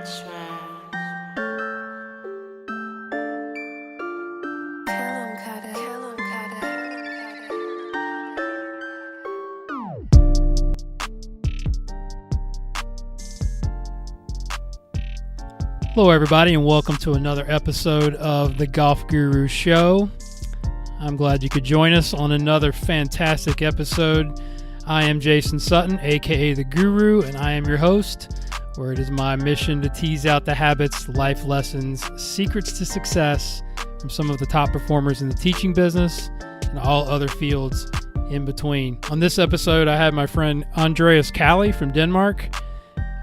Hello, everybody, and welcome to another episode of the Golf Guru Show. I'm glad you could join us on another fantastic episode. I am Jason Sutton, aka the Guru, and I am your host, where it is my mission to tease out the habits, life lessons, secrets to success from some of the top performers in the teaching business and all other fields in between. On this episode, I have my friend Andreas from Denmark.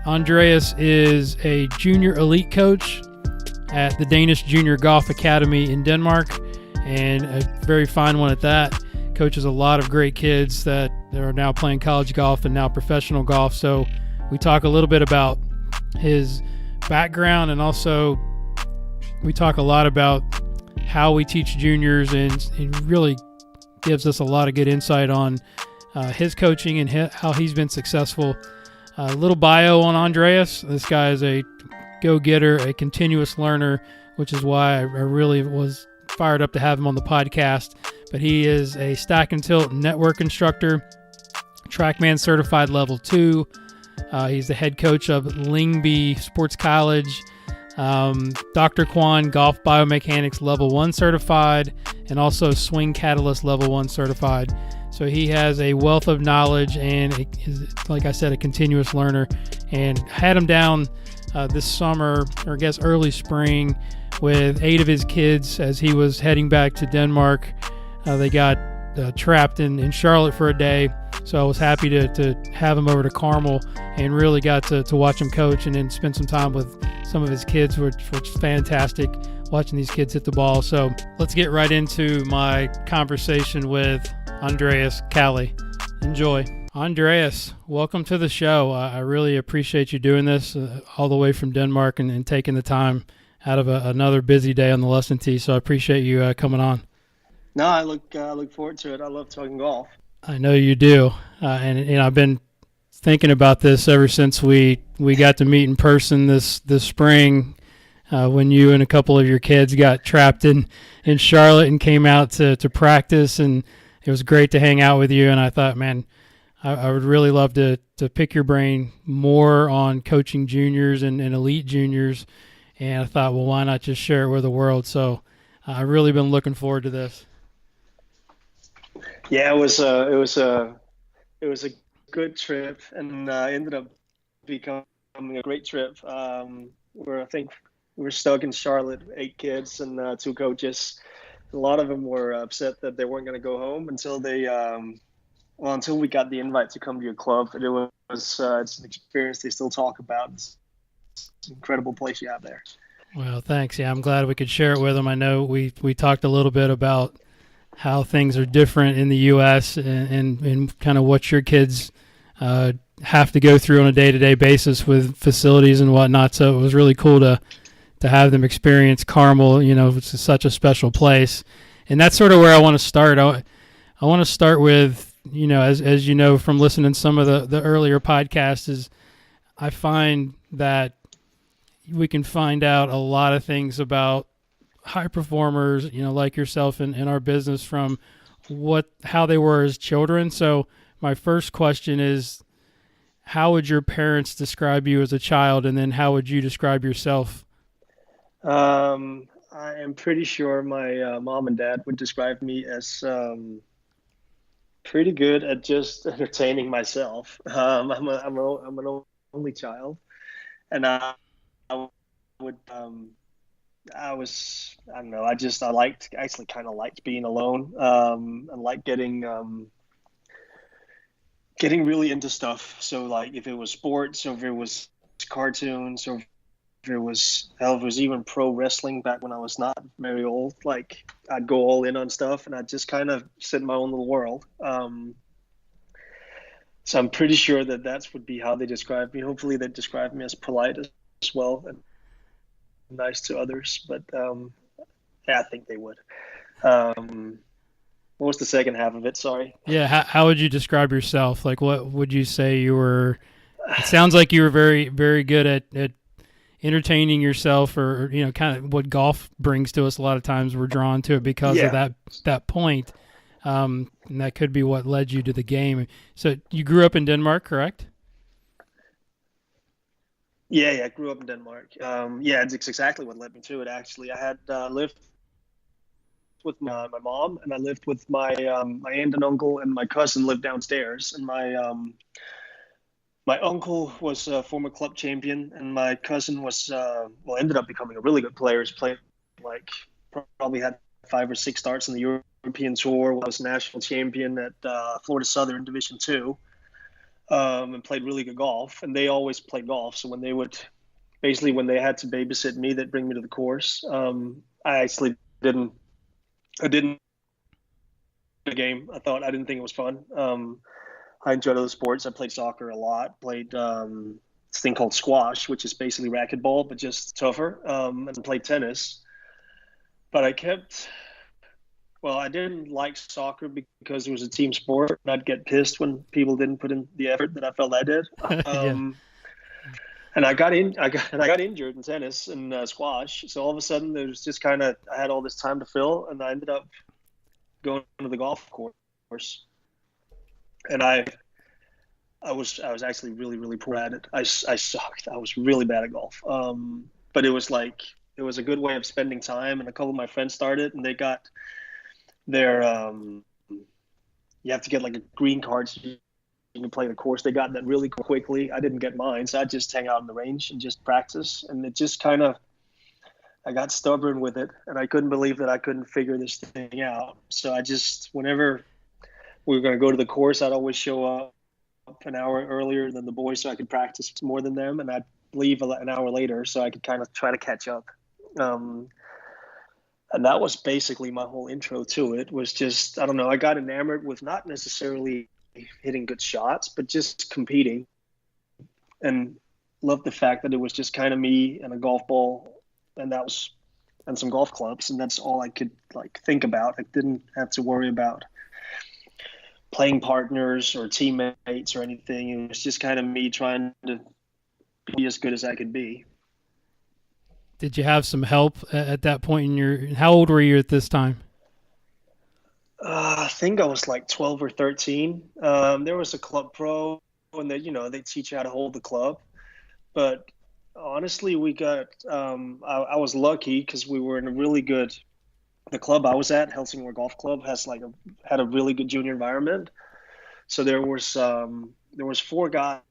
Andreas is a junior elite coach at the Danish Junior Golf Academy in Denmark, and a very fine one at that. Coaches a lot of great kids that are now playing college golf and now professional golf. So we talk a little bit about his background, and also we talk a lot about how we teach juniors, and it really gives us a lot of good insight on his coaching and how he's been successful. A little bio on Andreas. This guy is a go-getter, a continuous learner, which is why I really was fired up to have him on the podcast. But he is a stack and tilt network instructor, TrackMan certified level 2. He's the head coach of Lyngby Sports College, Dr. Kwan Golf Biomechanics level 1 certified, and also Swing Catalyst level 1 certified. So he has a wealth of knowledge and, like I said, a continuous learner. And had him down this summer, or I guess early spring, with 8 of his kids as he was heading back to Denmark. They got trapped in Charlotte for a day. So I was happy to have him over to Carmel, and really got to watch him coach and then spend some time with some of his kids, which was fantastic, watching these kids hit the ball. So let's get right into my conversation with Andreas Kali. Enjoy. Andreas, welcome to the show. I really appreciate you doing this all the way from Denmark and taking the time out of another busy day on the lesson tee. So I appreciate you coming on. No, I look forward to it. I love talking golf. I know you do, and I've been thinking about this ever since we got to meet in person this spring, when you and a couple of your kids got trapped in Charlotte and came out to practice, and it was great to hang out with you. And I thought, man, I would really love to pick your brain more on coaching juniors and elite juniors. And I thought, well, why not just share it with the world? So I've really been looking forward to this. Yeah, it was a good trip, and ended up becoming a great trip. Where I think we were stuck in Charlotte, 8 kids and 2 coaches. A lot of them were upset that they weren't going to go home until until we got the invite to come to your club. It was it's an experience they still talk about. It's an incredible place you have there. Well, thanks. Yeah, I'm glad we could share it with them. I know we talked a little bit about how things are different in the U.S. and kind of what your kids have to go through on a day-to-day basis with facilities and whatnot. So it was really cool to have them experience Carmel, which is such a special place. And that's sort of where I want to start. I want to start with, as you know from listening to some of the earlier podcasts, is I find that we can find out a lot of things about high performers, like yourself in our business, from how they were as children. So my first question is, how would your parents describe you as a child, and then how would you describe yourself? I am pretty sure my mom and dad would describe me as pretty good at just entertaining myself. I'm an only child, and I would I actually kind of liked being alone. I like getting really into stuff. So like if it was sports, or if it was cartoons, or if it was even pro wrestling back when I was not very old, like I'd go all in on stuff, and I'd just kind of sit in my own little world. So I'm pretty sure that would be how they describe me. Hopefully they describe me as polite as well and nice to others. But yeah, I think they would. What was the second half of it? Sorry. Yeah. How would you describe yourself? Like, what would you say you were? It sounds like you were very, very good at entertaining yourself, or kind of what golf brings to us. A lot of times we're drawn to it because of that point, and that could be what led you to the game. So you grew up in Denmark, correct? Yeah, I grew up in Denmark. Yeah, it's exactly what led me to it. Actually, I had lived with my mom, and I lived with my aunt and uncle, and my cousin lived downstairs. And my uncle was a former club champion, and my cousin was ended up becoming a really good player. He's played like probably had 5 or 6 starts in the European Tour. Was national champion at Florida Southern Division Two, and played really good golf. And they always played golf, so when they had to babysit me, they'd bring me to the course. I actually didn't the game. I didn't think it was fun. I enjoyed other sports. I played soccer a lot. Played this thing called squash, which is basically racquetball but just tougher. And played tennis. But I didn't like soccer because it was a team sport, and I'd get pissed when people didn't put in the effort that I felt I did. Yeah. And I got injured in tennis and squash. So all of a sudden, there was just I had all this time to fill, and I ended up going to the golf course. And I was actually really, really poor at it. I sucked. I was really bad at golf. But it was a good way of spending time. And a couple of my friends started, and they got their you have to get like a green card so you can play the course. They got that really quickly. I didn't get mine, so I just hang out in the range and just practice. And it just I got stubborn with it, and I couldn't believe that I couldn't figure this thing out. So whenever we were going to go to the course, I'd always show up an hour earlier than the boys so I could practice more than them, and I'd leave an hour later so I could kind of try to catch up. And that was basically my whole intro to it. Was just, I don't know, I got enamored with not necessarily hitting good shots, but just competing, and loved the fact that it was just kind of me and a golf ball, and some golf clubs, and that's all I could think about. I didn't have to worry about playing partners or teammates or anything. It was just kind of me trying to be as good as I could be. Did you have some help at that point how old were you at this time? I think I was like 12 or 13. There was a club pro, and they teach you how to hold the club. But honestly, we got, I was lucky because we were in a really good, the club I was at, Helsingborg Golf Club, had a really good junior environment. So there was 4 guys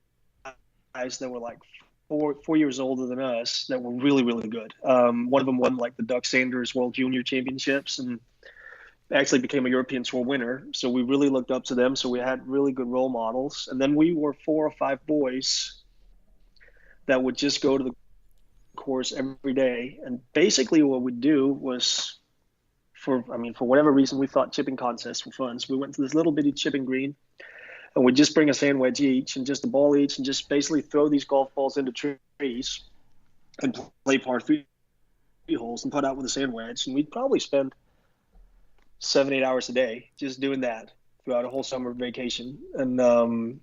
that were like 4 years older than us that were really, really good. One of them won like the Doug Sanders World Junior Championships and actually became a European Tour winner. So we really looked up to them. So we had really good role models. And then we were 4 or 5 boys that would just go to the course every day. And basically what we'd do was, for whatever reason, we thought chipping contests were fun. So we went to this little bitty chipping green, and we'd just bring a sand wedge each and just a ball each, and just basically throw these golf balls into trees and play par 3 holes and put out with a sand wedge. And we'd probably spend 7-8 hours a day just doing that throughout a whole summer vacation. And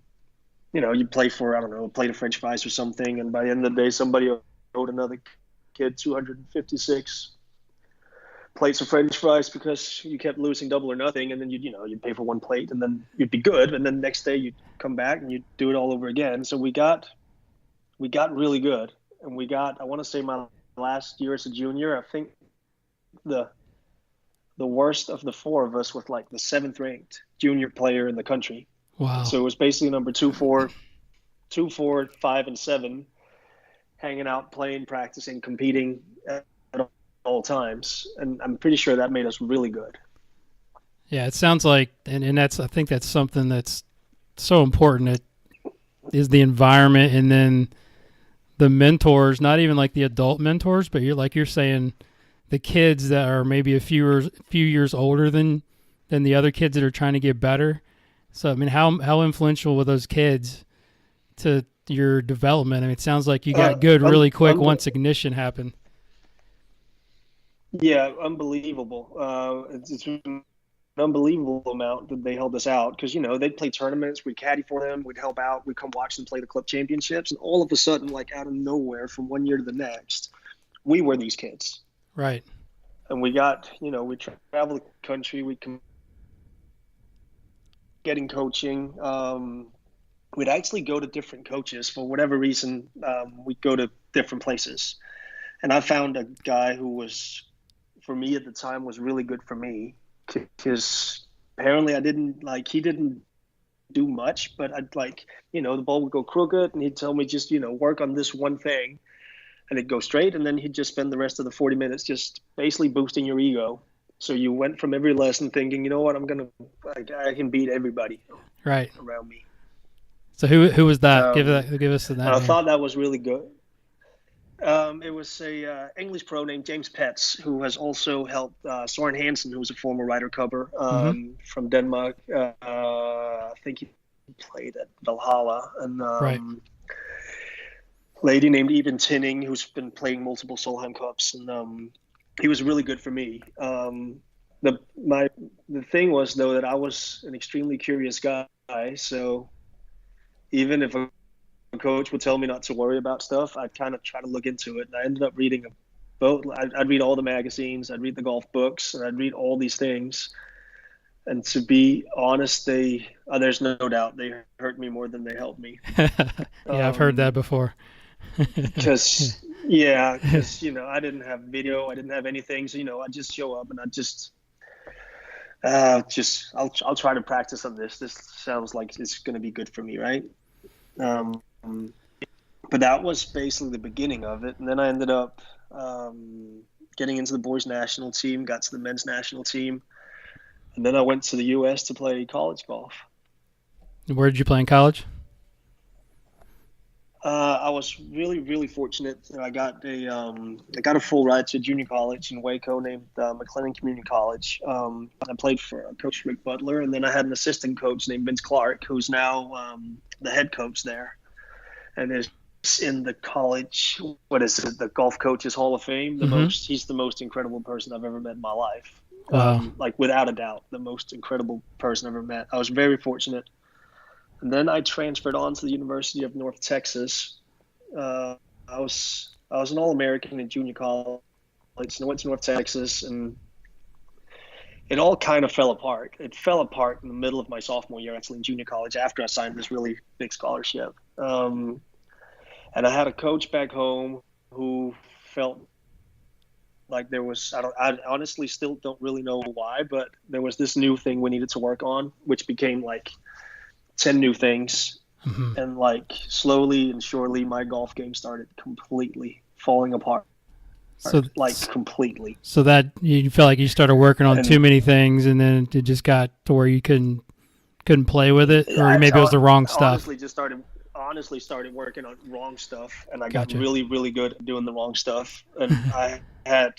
you'd play for, I don't know, play the French fries or something, and by the end of the day, somebody owed another kid 256 plates of French fries because you kept losing double or nothing, and then you'd pay for 1 plate, and then you'd be good, and then the next day you'd come back and you'd do it all over again. So we got really good, and I want to say my last year as a junior, I think the worst of the 4 of us was like the 7th ranked junior player in the country. Wow. So it was basically number 2, 4, 5, and 7, hanging out, playing, practicing, competing at all times. And I'm pretty sure that made us really good. Yeah, it sounds like, and I think that's something that's so important. It is the environment, and then the mentors, not even like the adult mentors, but you're saying the kids that are maybe a few years older than the other kids that are trying to get better. So, how influential were those kids to your development? It sounds like you got good really quick once ignition happened. Yeah, unbelievable. It's unbelievable amount that they held us out because, they'd play tournaments, we'd caddy for them, we'd help out, we'd come watch them play the club championships. And all of a sudden, like out of nowhere from one year to the next, we were these kids. Right. And we got, we traveled the country, we getting coaching. We'd actually go to different coaches for whatever reason. We'd go to different places. And I found a guy who was, for me at the time, was really good for me. Because apparently he didn't do much, but I'd the ball would go crooked and he'd tell me just, work on this one thing and it'd go straight. And then he'd just spend the rest of the 40 minutes just basically boosting your ego. So you went from every lesson thinking, you know what, I can beat everybody around me. So who was that? Give us that. I thought that was really good. It was a English pro named James Petz, who has also helped Soren Hansen, who was a former Ryder Cupper from Denmark. I think he played at Valhalla. And lady named Even Tinning, who's been playing multiple Solheim Cups. And he was really good for me. The thing was, though, that I was an extremely curious guy. So even if a coach would tell me not to worry about stuff, I'd kind of try to look into it. And I ended up reading I'd read all the magazines, I'd read the golf books, and I'd read all these things. And to be honest, there's no doubt they hurt me more than they helped me. I've heard that before. Because I didn't have video, I didn't have anything. So, I'd just show up and I'll try to practice on this. This sounds like it's going to be good for me, right? But that was basically the beginning of it. And then I ended up getting into the boys national team, got to the men's national team. And then I went to the U.S. to play college golf. Where did you play in college? I was really, really fortunate. I got a full ride to a junior college in Waco named McLennan Community College. I played for Coach Rick Butler, and then I had an assistant coach named Vince Clark, who's now the head coach there, and is in the college. What is it? The Golf Coaches Hall of Fame. He's the most incredible person I've ever met in my life. Wow. Without a doubt, the most incredible person I've ever met. I was very fortunate. And then I transferred on to the University of North Texas. I was an All-American in junior college, and I went to North Texas, and it all kind of fell apart. It fell apart in the middle of my sophomore year, actually, in junior college, after I signed this really big scholarship. And I had a coach back home who felt like there was, I honestly still don't really know why, but there was this new thing we needed to work on, which became 10 new things. And slowly and surely my golf game started completely falling apart. So completely. So that you felt like you started working on too many things, and then it just got to where you couldn't play with it, or maybe it was the wrong stuff. Honestly started working on wrong stuff, and I got really, really good at doing the wrong stuff. And I had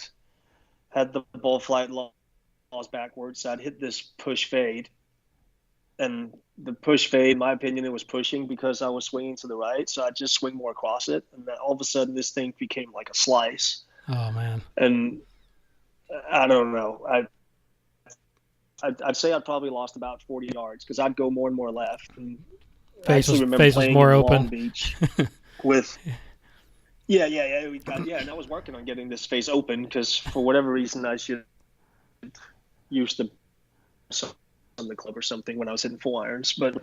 the ball flight laws backwards. So I'd hit this push fade. And the push fade, in my opinion, it was pushing because I was swinging to the right. So I'd just swing more across it. And then all of a sudden, this thing became like a slice. Oh, man. And I don't know. I'd say I'd probably lost about 40 yards because I'd go more and more left. And I actually remember playing in Long Beach with – yeah. And I was working on getting this face open because for whatever reason, I should use the – on the club or something when I was hitting full irons, but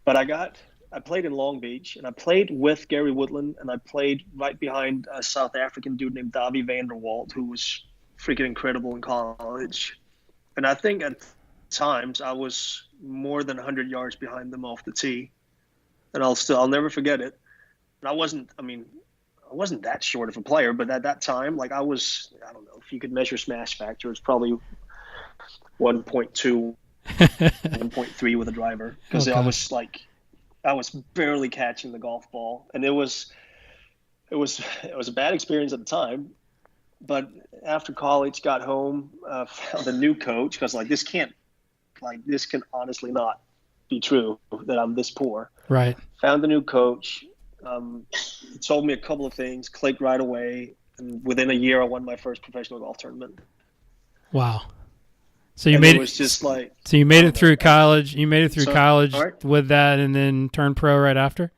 I played in Long Beach, and I played with Gary Woodland, and I played right behind a South African dude named Davy Vanderwalt, who was freaking incredible in college. And I think at times I was more than 100 yards behind them off the tee, and I'll never forget it. And I wasn't that short of a player, but at that time, I don't know if you could measure smash factor, it's probably 1.2, 1.3 with a driver, because I was barely catching the golf ball, and it was a bad experience at the time. But after college, got home, found a new coach because this can honestly not be true that I'm this poor. Right. Found a new coach. He told me a couple of things, clicked right away, and within a year, I won my first professional golf tournament. Wow. So you And made it it. was just like, So you I made it don't know. through college. You made it through So, college all right. with that, and then turned pro right after.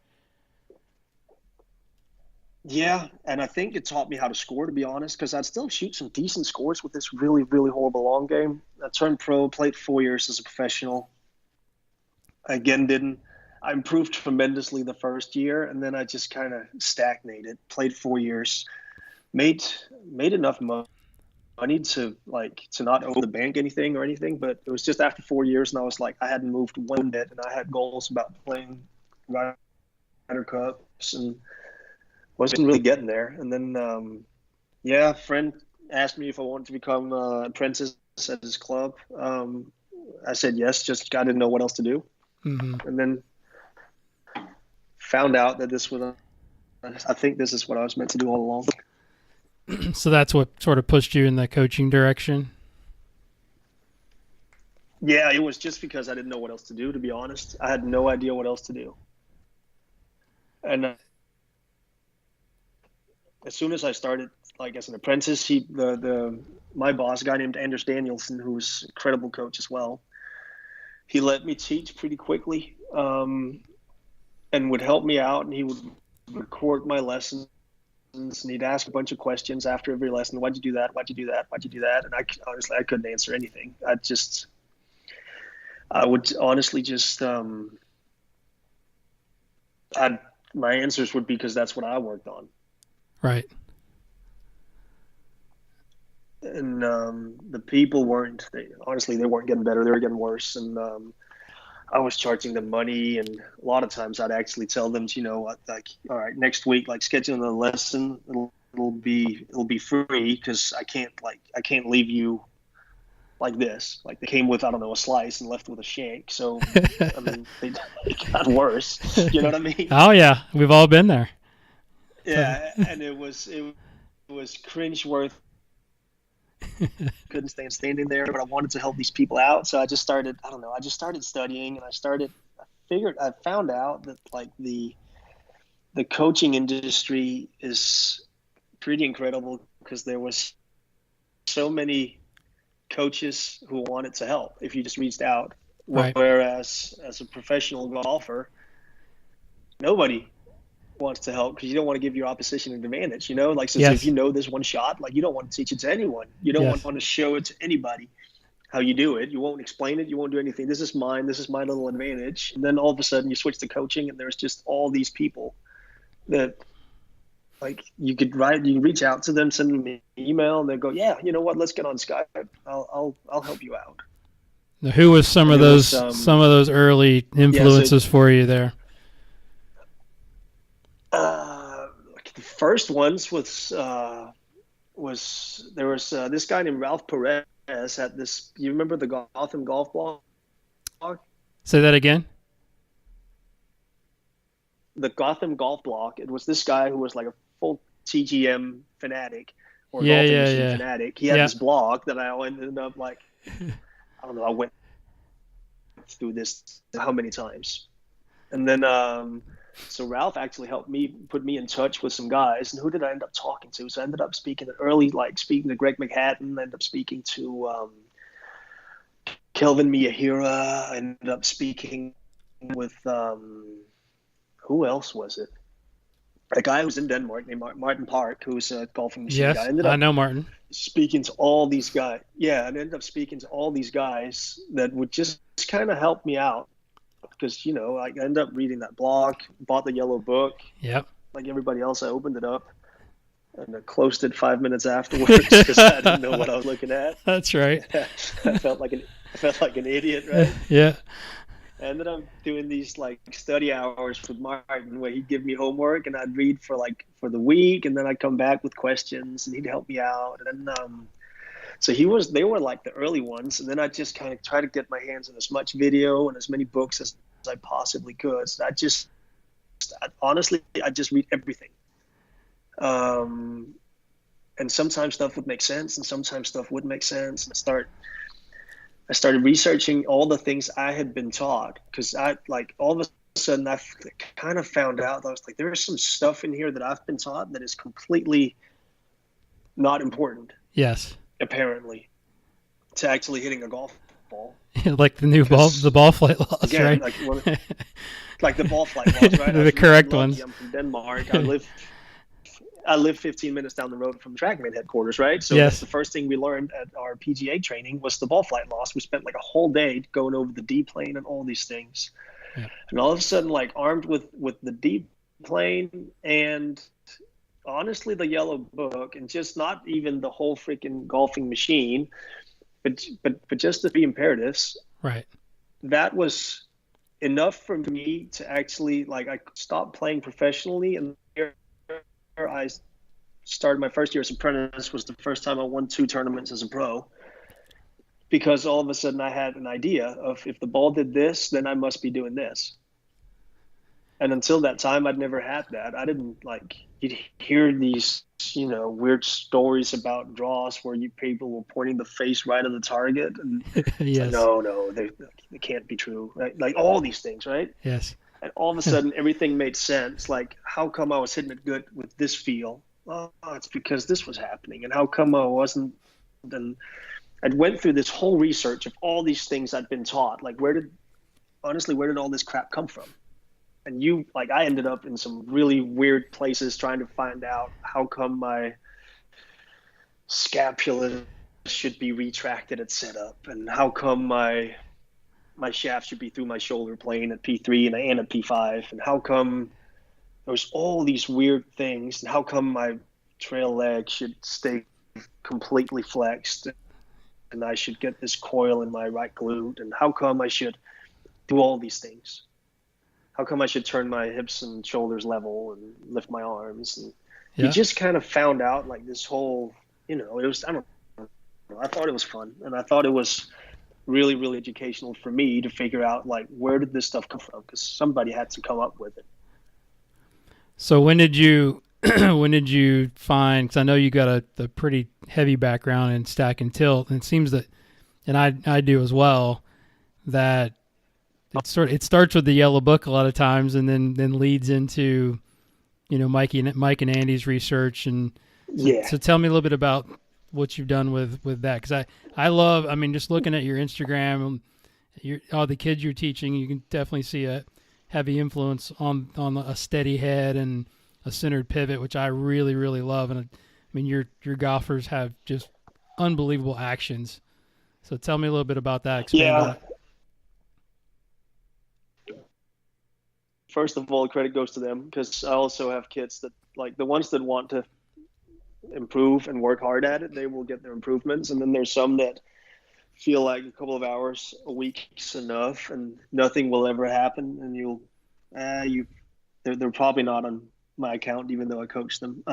Yeah, and I think it taught me how to score, to be honest, because I'd still shoot some decent scores with this really, really horrible long game. I turned pro, played 4 years as a professional. Again, didn't. I improved tremendously the first year, and then I just kind of stagnated. Played 4 years, made made enough money to not owe the bank anything or anything, but it was just after 4 years, and I was like, I hadn't moved one bit, and I had goals about playing Ryder Cups and wasn't really getting there. And then, yeah, a friend asked me if I wanted to become an apprentice at his club. I said yes, just I didn't know what else to do. Mm-hmm. And then found out that I think this is what I was meant to do all along. So that's what sort of pushed you in the coaching direction. Yeah, it was just because I didn't know what else to do, to be honest. I had no idea what else to do. And as soon as I started, like as an apprentice, my boss, a guy named Andreas, who's an incredible coach as well, he let me teach pretty quickly, and would help me out, and he would record my lessons, and he'd ask a bunch of questions after every lesson. Why'd you do that? Why'd you do that? Why'd you do that? And honestly, I couldn't answer anything. I would honestly just, my answers would be because that's what I worked on. Right. And the people honestly, they weren't getting better. They were getting worse. And I was charging them money. And a lot of times I'd actually tell them, like, all right, next week, like scheduling the lesson, it'll be free because I can't leave you like this. Like they came with, I don't know, a slice and left with a shank. So, I mean, it got worse. You know what I mean? Oh yeah, we've all been there. Yeah, and it was cringe-worthy. Couldn't stand standing there, but I wanted to help these people out. So I just started, I just started studying, and I found out that like the coaching industry is pretty incredible because there was so many coaches who wanted to help if you just reached out. Right. Whereas as a professional golfer, nobody wants to help because you don't want to give your opposition an advantage, like since Yes. if you know this one shot, like you don't want to teach it to anyone. You don't Yes. want to show it to anybody how you do it. You won't explain it. You won't do anything. This is my little advantage. And then all of a sudden you switch to coaching and there's just all these people that like you reach out to them, send them an email, and they go, yeah, you know what, let's get on Skype. I'll help you out. Now, who was some of those early influences for you there? The first ones was this guy named Ralph Perez had this. You remember the Gotham Golf Blog? Say that again. The Gotham Golf Blog. It was this guy who was like a full TGM fanatic or Yeah, golfing machine fanatic. He had this blog that I ended up like, I don't know. I went through this how many times, and then. So Ralph actually helped me put me in touch with some guys. And who did I end up talking to? So I ended up speaking to Greg McHatton. I ended up speaking to Kelvin Miyahira. I ended up speaking with who else was it? A guy who's in Denmark named Martin Park, who's a golfing machine guy. I know Martin. Speaking to all these guys. Yeah, and I ended up speaking to all these guys that would just kind of help me out. Because, I ended up reading that blog, bought the yellow book. Yep. Like everybody else, I opened it up and I closed it 5 minutes afterwards because I didn't know what I was looking at. That's right. I felt like an idiot, right? Yeah. I ended up doing these like study hours with Martin where he'd give me homework and I'd read for the week and then I'd come back with questions and he'd help me out. And then so they were like the early ones, and then I just kind of try to get my hands on as much video and as many books as I possibly could. So honestly, I just read everything. And sometimes stuff would make sense, and sometimes stuff wouldn't make sense. And I started researching all the things I had been taught because all of a sudden I kind of found out that I was like, there is some stuff in here that I've been taught that is completely not important. Yes. Apparently. to actually hitting a golf ball. Like the new the ball flight laws, Again, right? like the ball flight laws, right? The correct ones. I'm from Denmark. I live 15 minutes down the road from TrackMan headquarters, right? So Yes. that's the first thing we learned at our PGA training was the ball flight loss. We spent like a whole day going over the D plane and all these things. Yeah. And all of a sudden, like armed with the D plane and honestly the yellow book and just not even the whole freaking golfing machine, but just the 3 imperatives. Right. That was enough for me to actually like I stopped playing professionally, and I started my first year as apprentice was the first time I won 2 tournaments as a pro, because all of a sudden I had an idea of if the ball did this, then I must be doing this. And until that time, I'd never had that. I didn't like you'd hear these, weird stories about draws where people were pointing the face right at the target, and Yes. no, they can't be true, right? Like all these things, right? Yes. And all of a sudden, everything made sense. Like, how come I was hitting it good with this feel? Oh, it's because this was happening. And how come I wasn't? And I went through this whole research of all these things I'd been taught. Like, where did all this crap come from? And I ended up in some really weird places trying to find out how come my scapula should be retracted at setup, and how come my shaft should be through my shoulder plane at P3 and at P5, and how come there's all these weird things, and how come my trail leg should stay completely flexed, and I should get this coil in my right glute, and how come I should do all these things. How come I should turn my hips and shoulders level and lift my arms? And you just kind of found out like this whole, it was, I don't know, I thought it was fun, and I thought it was really, really educational for me to figure out like where did this stuff come from, because somebody had to come up with it. So when did you find, because I know you got a pretty heavy background in stack and tilt, and it seems that, and I do as well, that it starts with the yellow book a lot of times, and then leads into, Mike and Andy's research, and so tell me a little bit about what you've done with that, because I love, just looking at your Instagram, all the kids you're teaching, you can definitely see a heavy influence on a steady head and a centered pivot, which I really, really love. And your golfers have just unbelievable actions. So tell me a little bit about that. Expand on it. First of all, credit goes to them, because I also have kids that, like, the ones that want to improve and work hard at it, they will get their improvements. And then there's some that feel like a couple of hours a week is enough and nothing will ever happen, and they're probably not on my account, even though I coach them.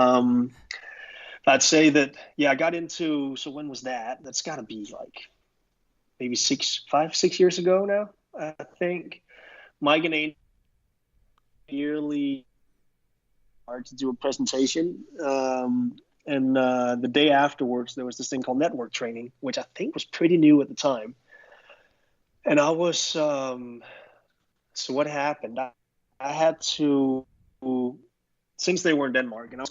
I'd say that, I got into, so when was that? That's got to be like maybe 6 years ago now, I think. Mike and Andy yearly hard to do a presentation. And the day afterwards, there was this thing called network training, which I think was pretty new at the time. And I was, so what happened? I had to, since they were in Denmark and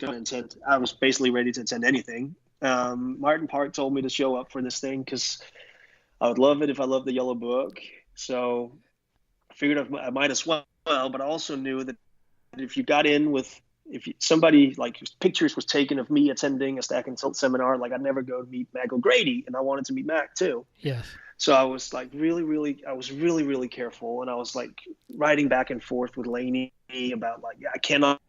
I was basically ready to attend anything. Martin Park told me to show up for this thing because I would love it if I loved the yellow book. So I figured I might as well, but I also knew that if you got in with, somebody like pictures was taken of me attending a stack and tilt seminar, like I'd never go to meet Mac O'Grady, and I wanted to meet Mac too. Yes. So I was like really careful, and I was like writing back and forth with Laney about like, I cannot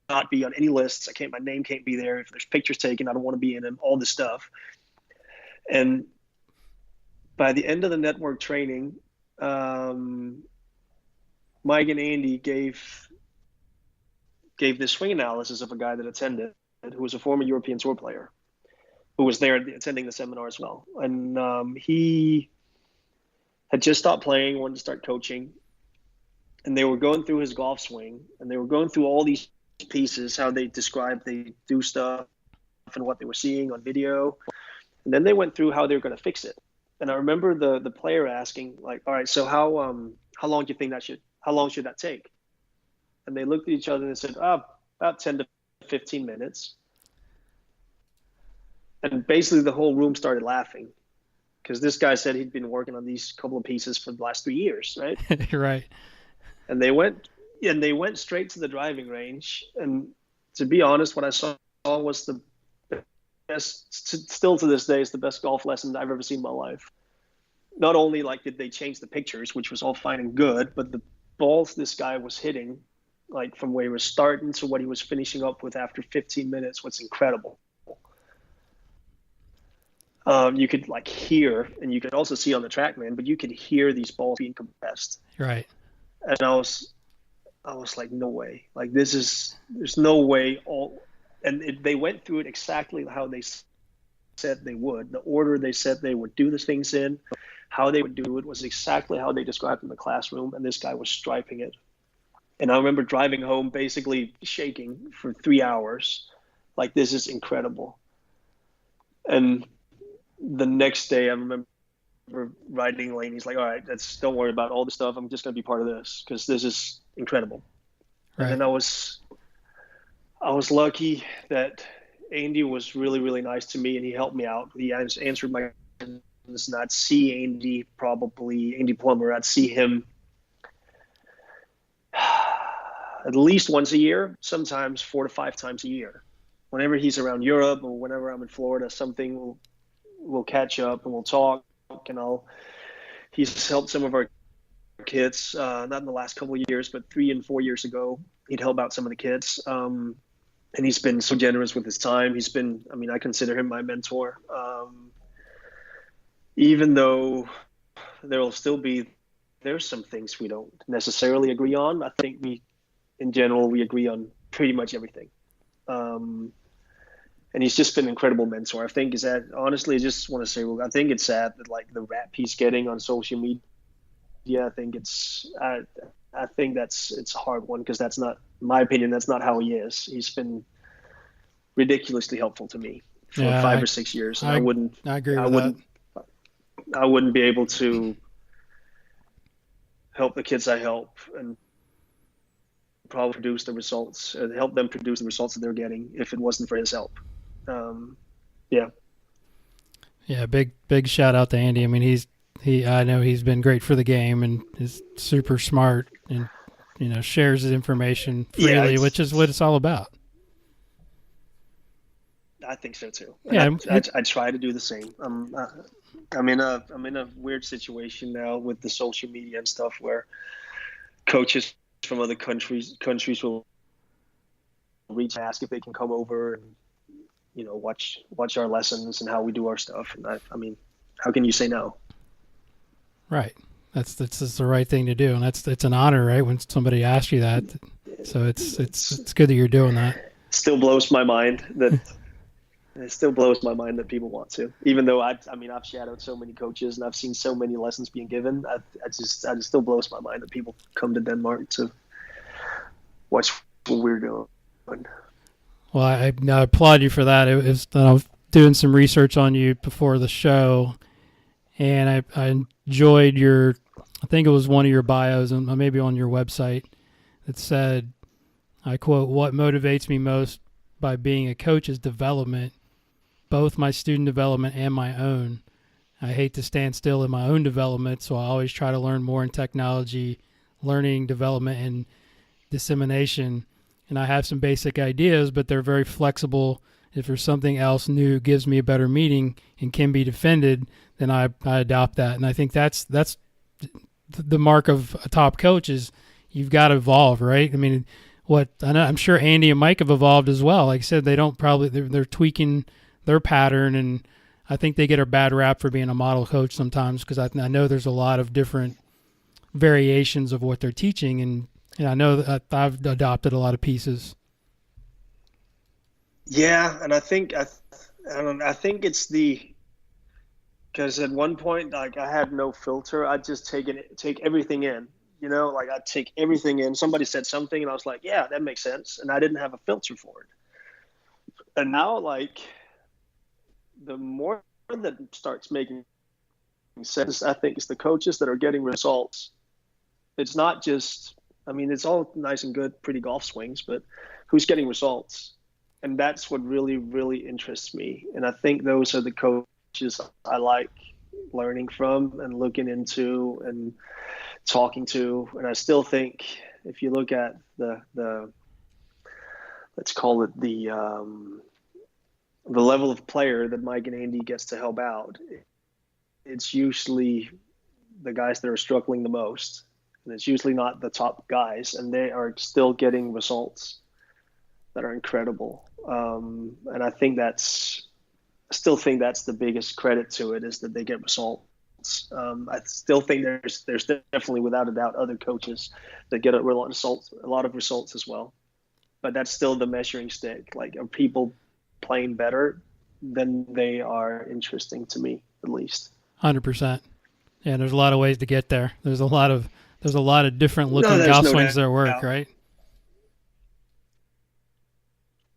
not be on any lists. My name can't be there. If there's pictures taken, I don't want to be in them, all this stuff. And by the end of the network training, Mike and Andy gave this swing analysis of a guy that attended, who was a former European Tour player, who was there attending the seminar as well. And he had just stopped playing, wanted to start coaching. And they were going through his golf swing, and they were going through all these pieces, how they described they do stuff and what they were seeing on video. And then they went through how they were going to fix it. And I remember the player asking, like, all right, so how long do you think how long should that take? And they looked at each other and said, about 10 to 15 minutes. And basically the whole room started laughing. because this guy said he'd been working on these couple of pieces for the last 3 years, right? Right. And they went straight to the driving range. And to be honest, what I saw was the best, still to this day, is the best golf lesson I've ever seen in my life. Not only like did they change the pictures, which was all fine and good, but the balls this guy was hitting, like from where he was starting to what he was finishing up with after 15 minutes, was incredible. You could like hear, and you could also see on the TrackMan, but you could hear these balls being compressed. Right. And I was like, no way. Like there's no way. They went through it exactly how they said they would. The order they said they would do the things in, how they would do it was exactly how they described in the classroom. And this guy was striping it. And I remember driving home basically shaking for 3 hours. Like, this is incredible. And the next day I remember writing Lane. He's like, all right, don't worry about all the stuff. I'm just going to be part of this because this is incredible. Right. And then I was lucky that Andy was really, really nice to me, and he helped me out. He answered my questions, and I'd see Andy Plummer. I'd see him at least once a year, sometimes 4 to 5 times a year. Whenever he's around Europe or whenever I'm in Florida, we'll catch up and we'll talk. And he's helped some of our kids, not in the last couple of years, but 3 and 4 years ago, he'd help out some of the kids. And he's been so generous with his time. I consider him my mentor. Even though there's some things we don't necessarily agree on, I think in general, we agree on pretty much everything. And he's just been an incredible mentor. I think honestly, I just want to say, I think it's sad that like the rap he's getting on social media. I think it's a hard one because that's not, in my opinion, that's not how he is. He's been ridiculously helpful to me for 5 or 6 years. And I agree with that. I wouldn't be able to help the kids I help and probably produce the results, help them produce the results that they're getting if it wasn't for his help. Yeah, big shout out to Andy. I mean, I know he's been great for the game and is super smart and shares his information freely, which is what it's all about. I think so too. Yeah, I try to do the same. I'm in a weird situation now with the social media and stuff where coaches from other countries will reach and ask if they can come over and watch our lessons and how we do our stuff. And I mean, how can you say no? Right. That's the right thing to do, and it's an honor, right? When somebody asks you that, so it's good that you're doing that. It still blows my mind that people want to, even though I've shadowed so many coaches and I've seen so many lessons being given. It still blows my mind that people come to Denmark to watch what we're doing. Well, I applaud you for that. I was doing some research on you before the show, and I enjoyed I think it was one of your bios, and maybe on your website, that said, I quote, "What motivates me most by being a coach is development, both my student development and my own. I hate to stand still in my own development, so I always try to learn more in technology, learning, development, and dissemination. And I have some basic ideas, but they're very flexible. If there's something else new, gives me a better meaning and can be defended, then I adopt that." And I think that's the mark of a top coach is you've got to evolve, right? I mean, I'm sure Andy and Mike have evolved as well. Like I said, they're tweaking their pattern, and I think they get a bad rap for being a model coach sometimes because I know there's a lot of different variations of what they're teaching, and I know that I've adopted a lot of pieces. Yeah, and I think it's because at one point, like, I had no filter. I just take everything in. Like, I'd take everything in. Somebody said something, and I was like, yeah, that makes sense. And I didn't have a filter for it. And now, like, the more that starts making sense, I think, is the coaches that are getting results. It's not just, it's all nice and good, pretty golf swings, but who's getting results? And that's what really, really interests me. And I think those are the coaches I like learning from and looking into and talking to. And I still think if you look at the let's call it the level of player that Mike and Andy gets to help out, it's usually the guys that are struggling the most. And it's usually not the top guys, and they are still getting results that are incredible. And I still think that's the biggest credit to it, is that they get results. I still think there's definitely, without a doubt, other coaches that get a lot of results as well. But that's still the measuring stick. Like, are people playing better? Then they are interesting to me, at least. 100%. Yeah, there's a lot of ways to get there. There's a lot of different looking golf swings that work, right?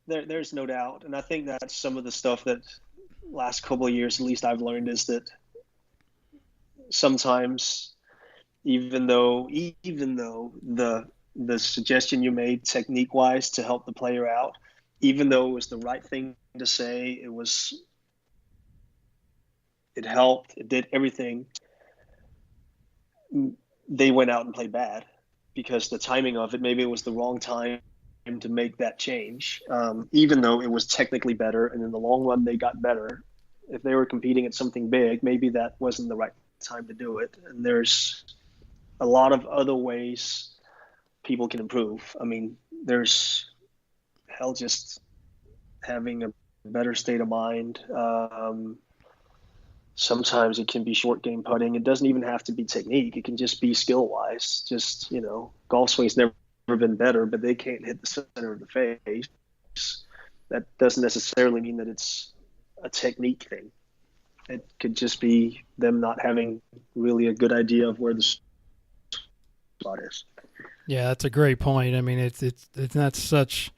There's no doubt, and I think that's some of the stuff that last couple of years, at least, I've learned, is that sometimes, even though the suggestion you made technique wise to help the player out, even though it was the right thing to say, it helped, it did everything, they went out and played bad because the timing of it, maybe it was the wrong time to make that change, even though it was technically better, and in the long run they got better. If they were competing at something big, maybe that wasn't the right time to do it. And there's a lot of other ways people can improve. I mean, there's just having a better state of mind. Sometimes it can be short game putting. It doesn't even have to be technique. It can just be skill wise. Just, golf swing's never been better, but they can't hit the center of the face. That doesn't necessarily mean that it's a technique thing. It could just be them not having really a good idea of where the spot is. Yeah, that's a great point. I mean, it's not such,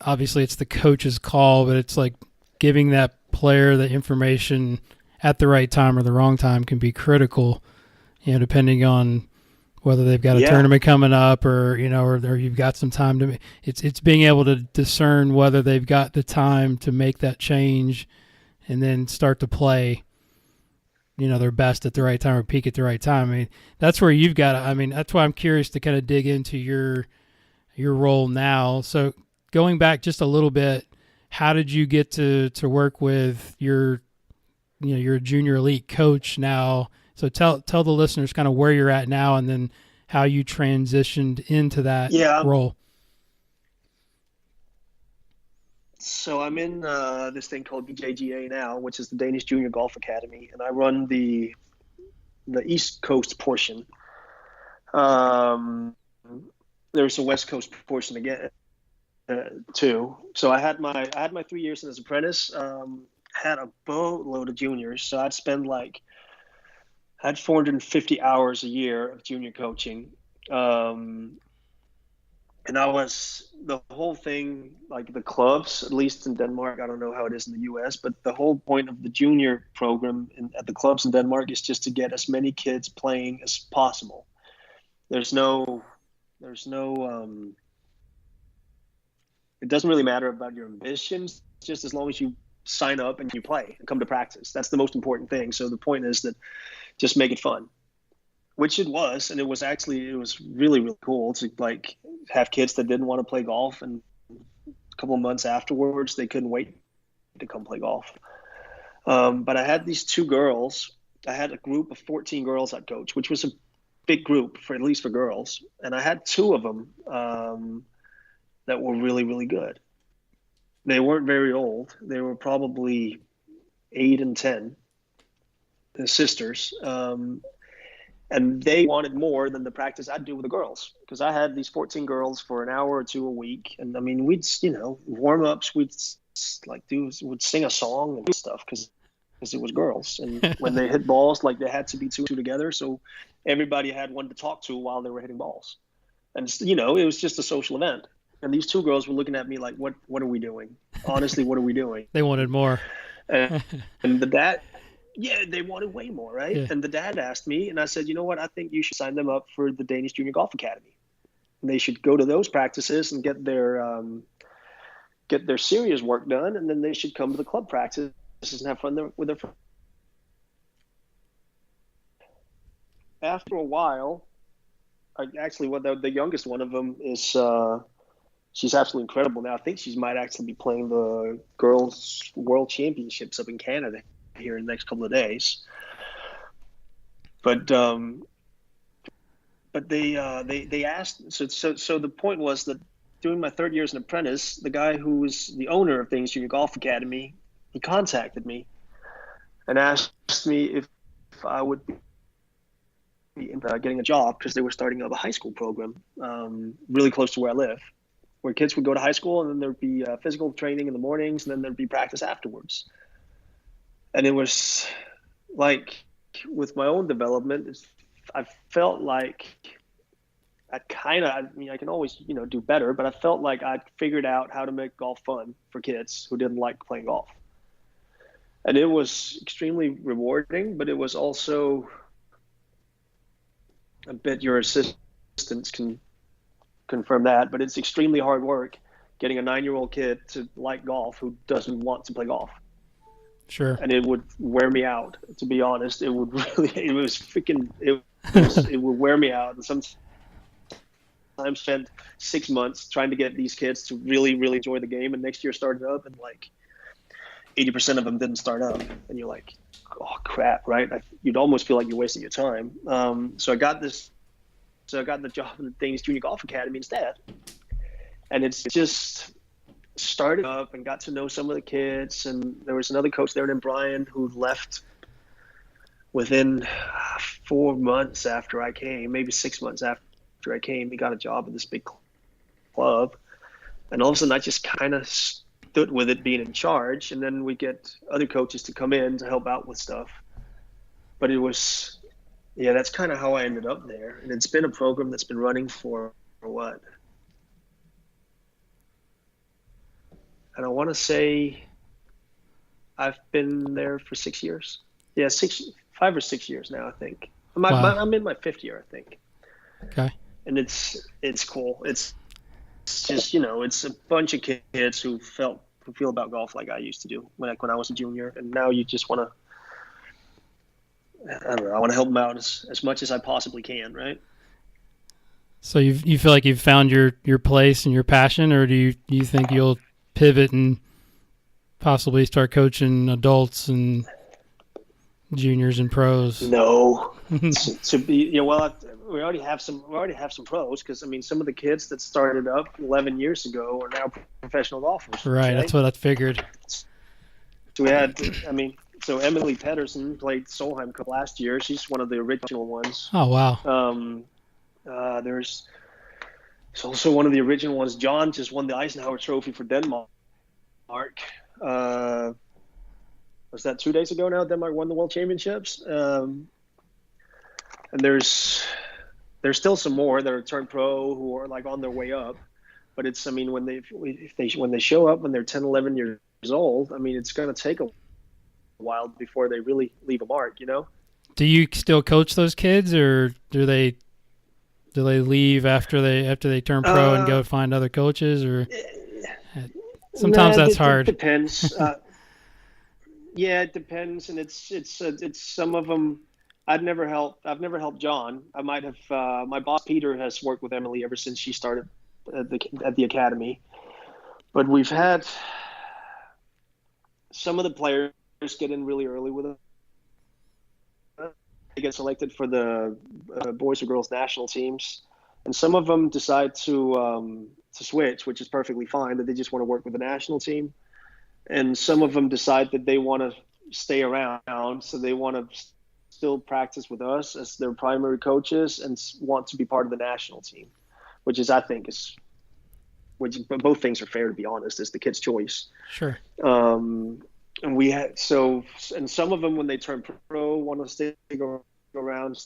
obviously it's the coach's call, but it's like giving that player the information at the right time or the wrong time can be critical, depending on whether they've got a tournament coming up or you've got some time to. It's being able to discern whether they've got the time to make that change, and then start to play, their best at the right time or peak at the right time. I mean, that's where you've got. That's why I'm curious to kind of dig into your role now. So going back just a little bit, how did you get to work with your junior elite coach now? So tell the listeners kind of where you're at now, and then how you transitioned into that role. So I'm in this thing called BJGA now, which is the Danish Junior Golf Academy, and I run the East Coast portion. There's a West Coast portion again too. So I had my 3 years as an apprentice. Had a boatload of juniors, so I had 450 hours a year of junior coaching. And I was, the whole thing, like the clubs, at least in Denmark, I don't know how it is in the US, but the whole point of the junior program at the clubs in Denmark is just to get as many kids playing as possible. It doesn't really matter about your ambitions, just as long as you sign up and you play and come to practice. That's the most important thing. So the point is that just make it fun, which it was. And it was really, really cool to have kids that didn't want to play golf, and a couple of months afterwards, they couldn't wait to come play golf. But I had these two girls. I had a group of 14 girls I'd coach, which was a big group at least for girls. And I had two of them that were really, really good. They weren't very old. They were probably 8 and 10, the sisters. And they wanted more than the practice I'd do with the girls, because I had these 14 girls for an hour or two a week. And I mean, we'd, warm-ups, we'd sing a song and stuff because it was girls. And when they hit balls, they had to be two together. So everybody had one to talk to while they were hitting balls. And, it was just a social event. And these two girls were looking at me like, what are we doing? Honestly, what are we doing? They wanted more. And the dad, they wanted way more, right? Yeah. And the dad asked me, and I said, you know what? I think you should sign them up for the Danish Junior Golf Academy. And they should go to those practices and get their serious work done, and then they should come to the club practices and have fun with their friends. after a while, actually, the youngest one of them is she's absolutely incredible now. I think she might actually be playing the girls' world championships up in Canada here in the next couple of days. But they asked. So the point was that during my third year as an apprentice, the guy who was the owner of Things Junior Golf Academy, he contacted me and asked me if I would be getting a job, because they were starting up a high school program really close to where I live, where kids would go to high school and then there'd be physical training in the mornings and then there'd be practice afterwards. And it was like, with my own development, I felt like I can always, do better, but I felt like I'd figured out how to make golf fun for kids who didn't like playing golf. And it was extremely rewarding, but it was also, I bet your assistants can confirm that, but it's extremely hard work getting a 9-year-old kid to like golf who doesn't want to play golf. Sure. And it would wear me out, to be honest. It would wear me out. And sometimes I spent 6 months trying to get these kids to really, really enjoy the game. And next year started up, and like 80% of them didn't start up. And you're like, oh crap, right? You'd almost feel like you're wasting your time. So I got the job at the Danish Junior Golf Academy instead. And it's just started up and got to know some of the kids. And there was another coach there named Brian who left within 4 months after I came, maybe 6 months after I came. He got a job at this big club. And all of a sudden I just kind of stood with it being in charge. And then we get other coaches to come in to help out with stuff. But it was, that's kind of how I ended up there. And it's been a program that's been running for what? And I want to say I've been there for 6 years. Yeah, 5 or 6 years now, I think. I'm in my 5th year, I think. Okay. And it's cool. It's just, it's a bunch of kids who feel about golf like I used to do when I was a junior. And now you just want to, I don't know, I want to help them out as much as I possibly can, right? So you feel like you've found your place and your passion, or do you think you'll pivot and possibly start coaching adults and juniors and pros? No. to be, we already have some pros, because some of the kids that started up 11 years ago are now professional golfers. Right. That's what I figured. So we had, so Emily Pedersen played Solheim Cup last year. She's one of the original ones. Oh, wow. There's also one of the original ones. John just won the Eisenhower Trophy for Denmark. Was that 2 days ago now? Denmark won the World Championships. And there's still some more that are turned pro who are like on their way up. But it's, when they show up when they're 10, 11 years old, it's going to take a while before they really leave a mark, Do you still coach those kids, or do they leave after they turn pro and go find other coaches, or sometimes that's hard. It depends. It depends, and it's some of them. I've never helped John. I might have. My boss Peter has worked with Emily ever since she started at the academy, but we've had some of the players get in really early with us. They get selected for the boys or girls national teams, and some of them decide to switch, which is perfectly fine, that they just want to work with the national team. And some of them decide that they want to stay around, so they want to still practice with us as their primary coaches and want to be part of the national team, which both things are fair, to be honest. It's the kid's choice. Sure. And we had and some of them, when they turn pro, want to stay around.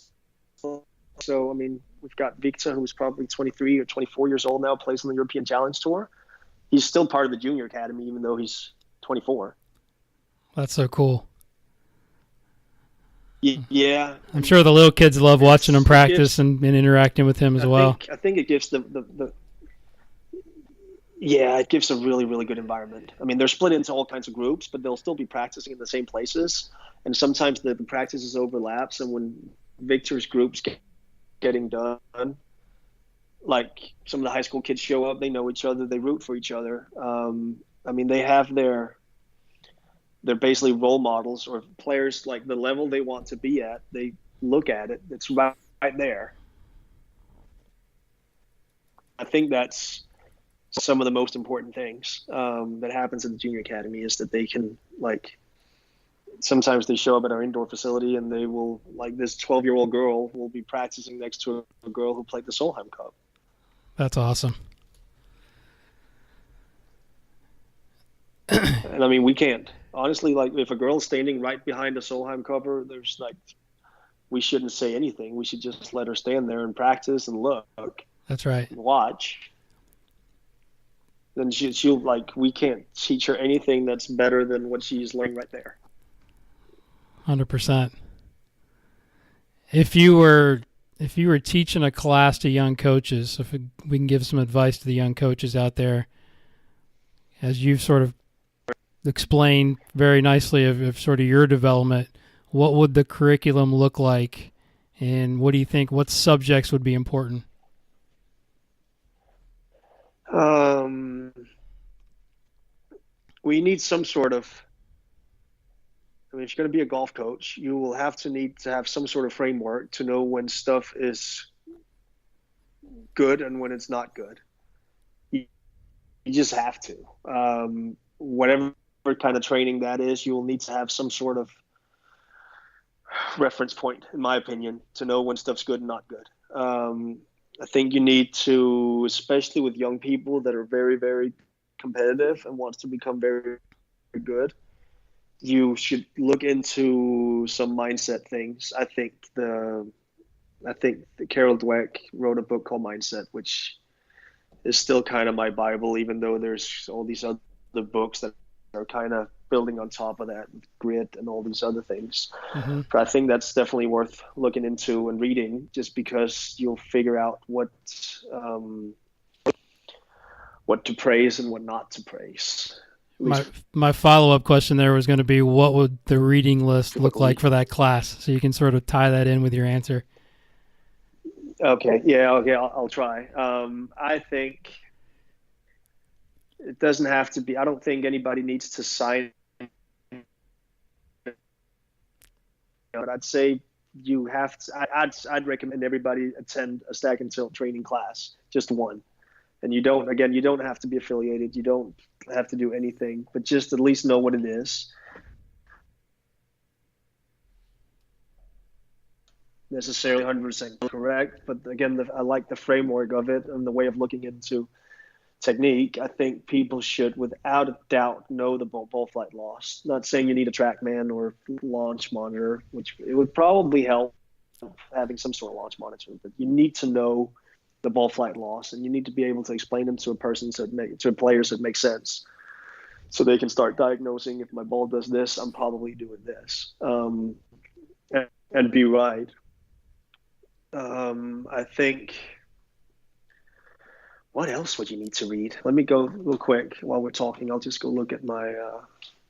So we've got Victor, who's probably 23 or 24 years old now, plays on the European Challenge Tour. He's still part of the junior academy, even though he's 24. That's so cool. Yeah. I'm sure the little kids love watching him practice and interacting with him as well. I think it gives it gives a really, really good environment. They're split into all kinds of groups, but they'll still be practicing in the same places. And sometimes the practices overlaps. And when Victor's groups getting done. Like some of the high school kids show up, they know each other, they root for each other. I mean, they're basically role models or players, like the level they want to be at. They look at it; it's right there. I think that's some of the most important things that happens in the junior academy is that they can, like, sometimes they show up at our indoor facility and they will, like, this 12-year-old girl will be practicing next to a girl who played the Solheim Cup. That's awesome. And I mean, we can't honestly, like, if a girl's standing right behind a Solheim cover, there's like, we shouldn't say anything. We should just let her stand there and practice and look. That's right. And watch. Then she'll like, we can't teach her anything that's better than what she's learning right there. 100%. If you were teaching a class to young coaches, if we can give some advice to the young coaches out there, as you've sort of explained very nicely of sort of your development, what would the curriculum look like, and what do you think, what subjects would be important? We need some sort of, I mean, if you're going to be a golf coach, you will need to have some sort of framework to know when stuff is good and when it's not good. You just have to. Whatever kind of training that is, you will need to have some sort of reference point, in my opinion, to know when stuff's good and not good. I think you need to, especially with young people that are very, very competitive and wants to become very, very good, you should look into some mindset things. I think Carol Dweck wrote a book called Mindset, which is still kind of my Bible, even though there's all these other books that are kind of building on top of that, grit and all these other things. Mm-hmm. But I think that's definitely worth looking into and reading, just because you'll figure out what to praise and what not to praise. My follow-up question there was going to be, what would the reading list look like for that class? So you can sort of tie that in with your answer. Okay. Yeah. Okay. I'll try. I think it doesn't have to be, I don't think anybody needs to sign, but I'd say you have to, I'd recommend everybody attend a Stack and Tilt training class, just one. And you don't have to be affiliated. You don't have to do anything, but just at least know what it is. Necessarily 100% correct, but again, I like the framework of it and the way of looking into technique. I think people should, without a doubt, know the ball flight loss. Not saying you need a TrackMan or launch monitor, which it would probably help having some sort of launch monitor, but you need to know the ball flight loss, and you need to be able to explain them to to players that make sense, so they can start diagnosing, if my ball does this, I'm probably doing this, and be right. I think, what else would you need to read? Let me go real quick while we're talking. I'll just go look at my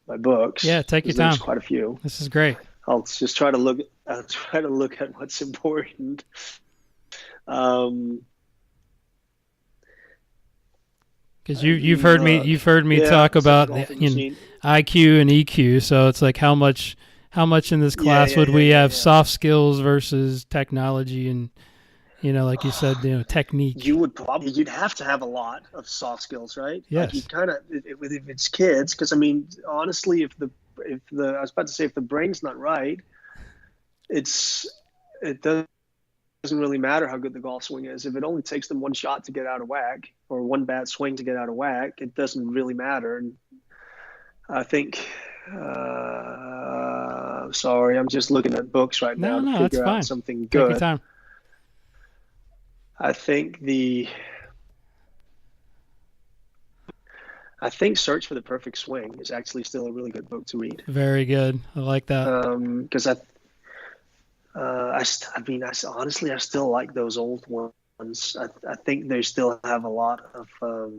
books. Yeah, take your time. There's quite a few. This is great. I'll just try to look at what's important. Because you've heard me talk about IQ and EQ, so it's like how much in this class would we have soft skills versus technology, and like you said, technique. You'd have to have a lot of soft skills, right? Yes. Like you kind of, if it's kids, because I mean, honestly, if the I was about to say, if the brain's not right, it doesn't really matter how good the golf swing is. If it only takes them one shot to get out of whack, or one bad swing to get out of whack, it doesn't really matter. And I think, sorry, I'm just looking at books right now to figure out something good. Take your time. I think Search for the Perfect Swing is actually still a really good book to read. Very good. I like that. Because honestly, I still like those old ones. I think they still have a lot of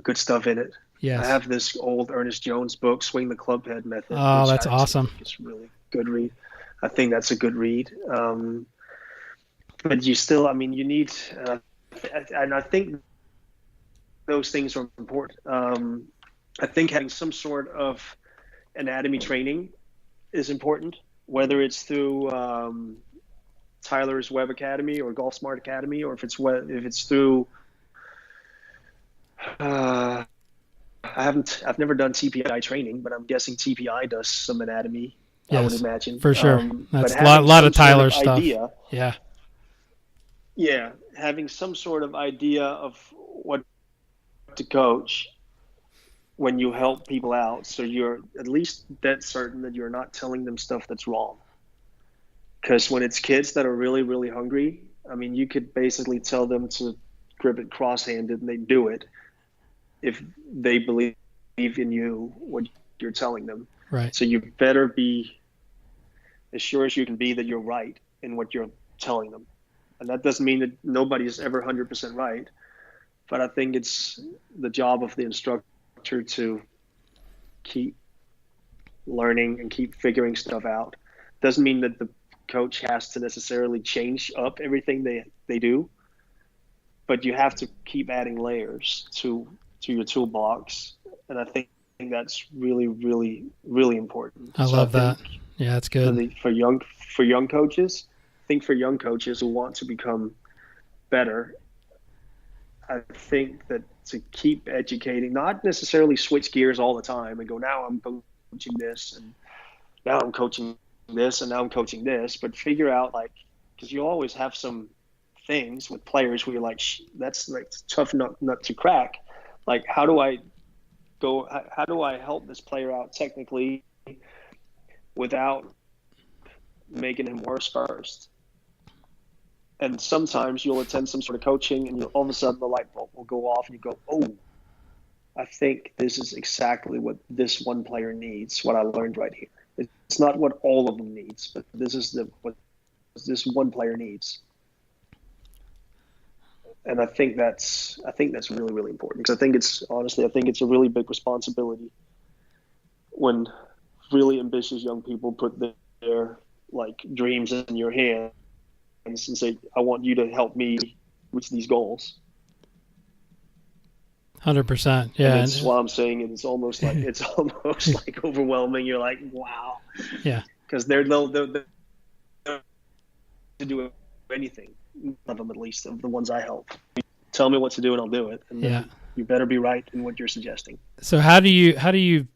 good stuff in it. Yes. I have this old Ernest Jones book, Swing the Club Head Method. Oh, that's awesome. It's really good read. I think that's a good read. But you still, I mean, you need, and I think those things are important. I think having some sort of anatomy training is important, whether it's through Tyler's Web Academy or Golf Smart Academy, or if it's through. I've never done TPI training, but I'm guessing TPI does some anatomy. I would Yes, imagine for sure. But That's a having lot of some sort Tyler of stuff. idea, Yeah. yeah, having some sort of idea of what to coach when you help people out, so you're at least that certain that you're not telling them stuff that's wrong. Because when it's kids that are really, really hungry, I mean, you could basically tell them to grip it cross-handed and they do it if they believe in you, what you're telling them. Right. So you better be as sure as you can be that you're right in what you're telling them. And that doesn't mean that nobody's ever 100% right, but I think it's the job of the instructor to keep learning and keep figuring stuff out. Doesn't mean that the coach has to necessarily change up everything they do, but you have to keep adding layers to your toolbox. And I think that's really, really, really important. I love that. Yeah, that's good. For young coaches, I think for young coaches who want to become better, I think that to keep educating, not necessarily switch gears all the time and go, now I'm coaching this and now I'm coaching this and now I'm coaching this, but figure out, like, because you always have some things with players where you're like, that's like tough nut to crack. Like, how do I help this player out technically without making him worse first? And sometimes you'll attend some sort of coaching and all of a sudden the light bulb will go off and you go, oh, I think this is exactly what this one player needs, what I learned right here. It's not what all of them needs, but this is what this one player needs. And I think that's really, really important, because I think it's a really big responsibility when really ambitious young people put their like dreams in your hands and say, I want you to help me reach these goals. 100%. Yeah. And that's why I'm saying it's almost like overwhelming. You're like, wow. Yeah. Because they're to do anything. Of them, at least, of the ones I help. Tell me what to do and I'll do it. And then you better be right in what you're suggesting. So how do you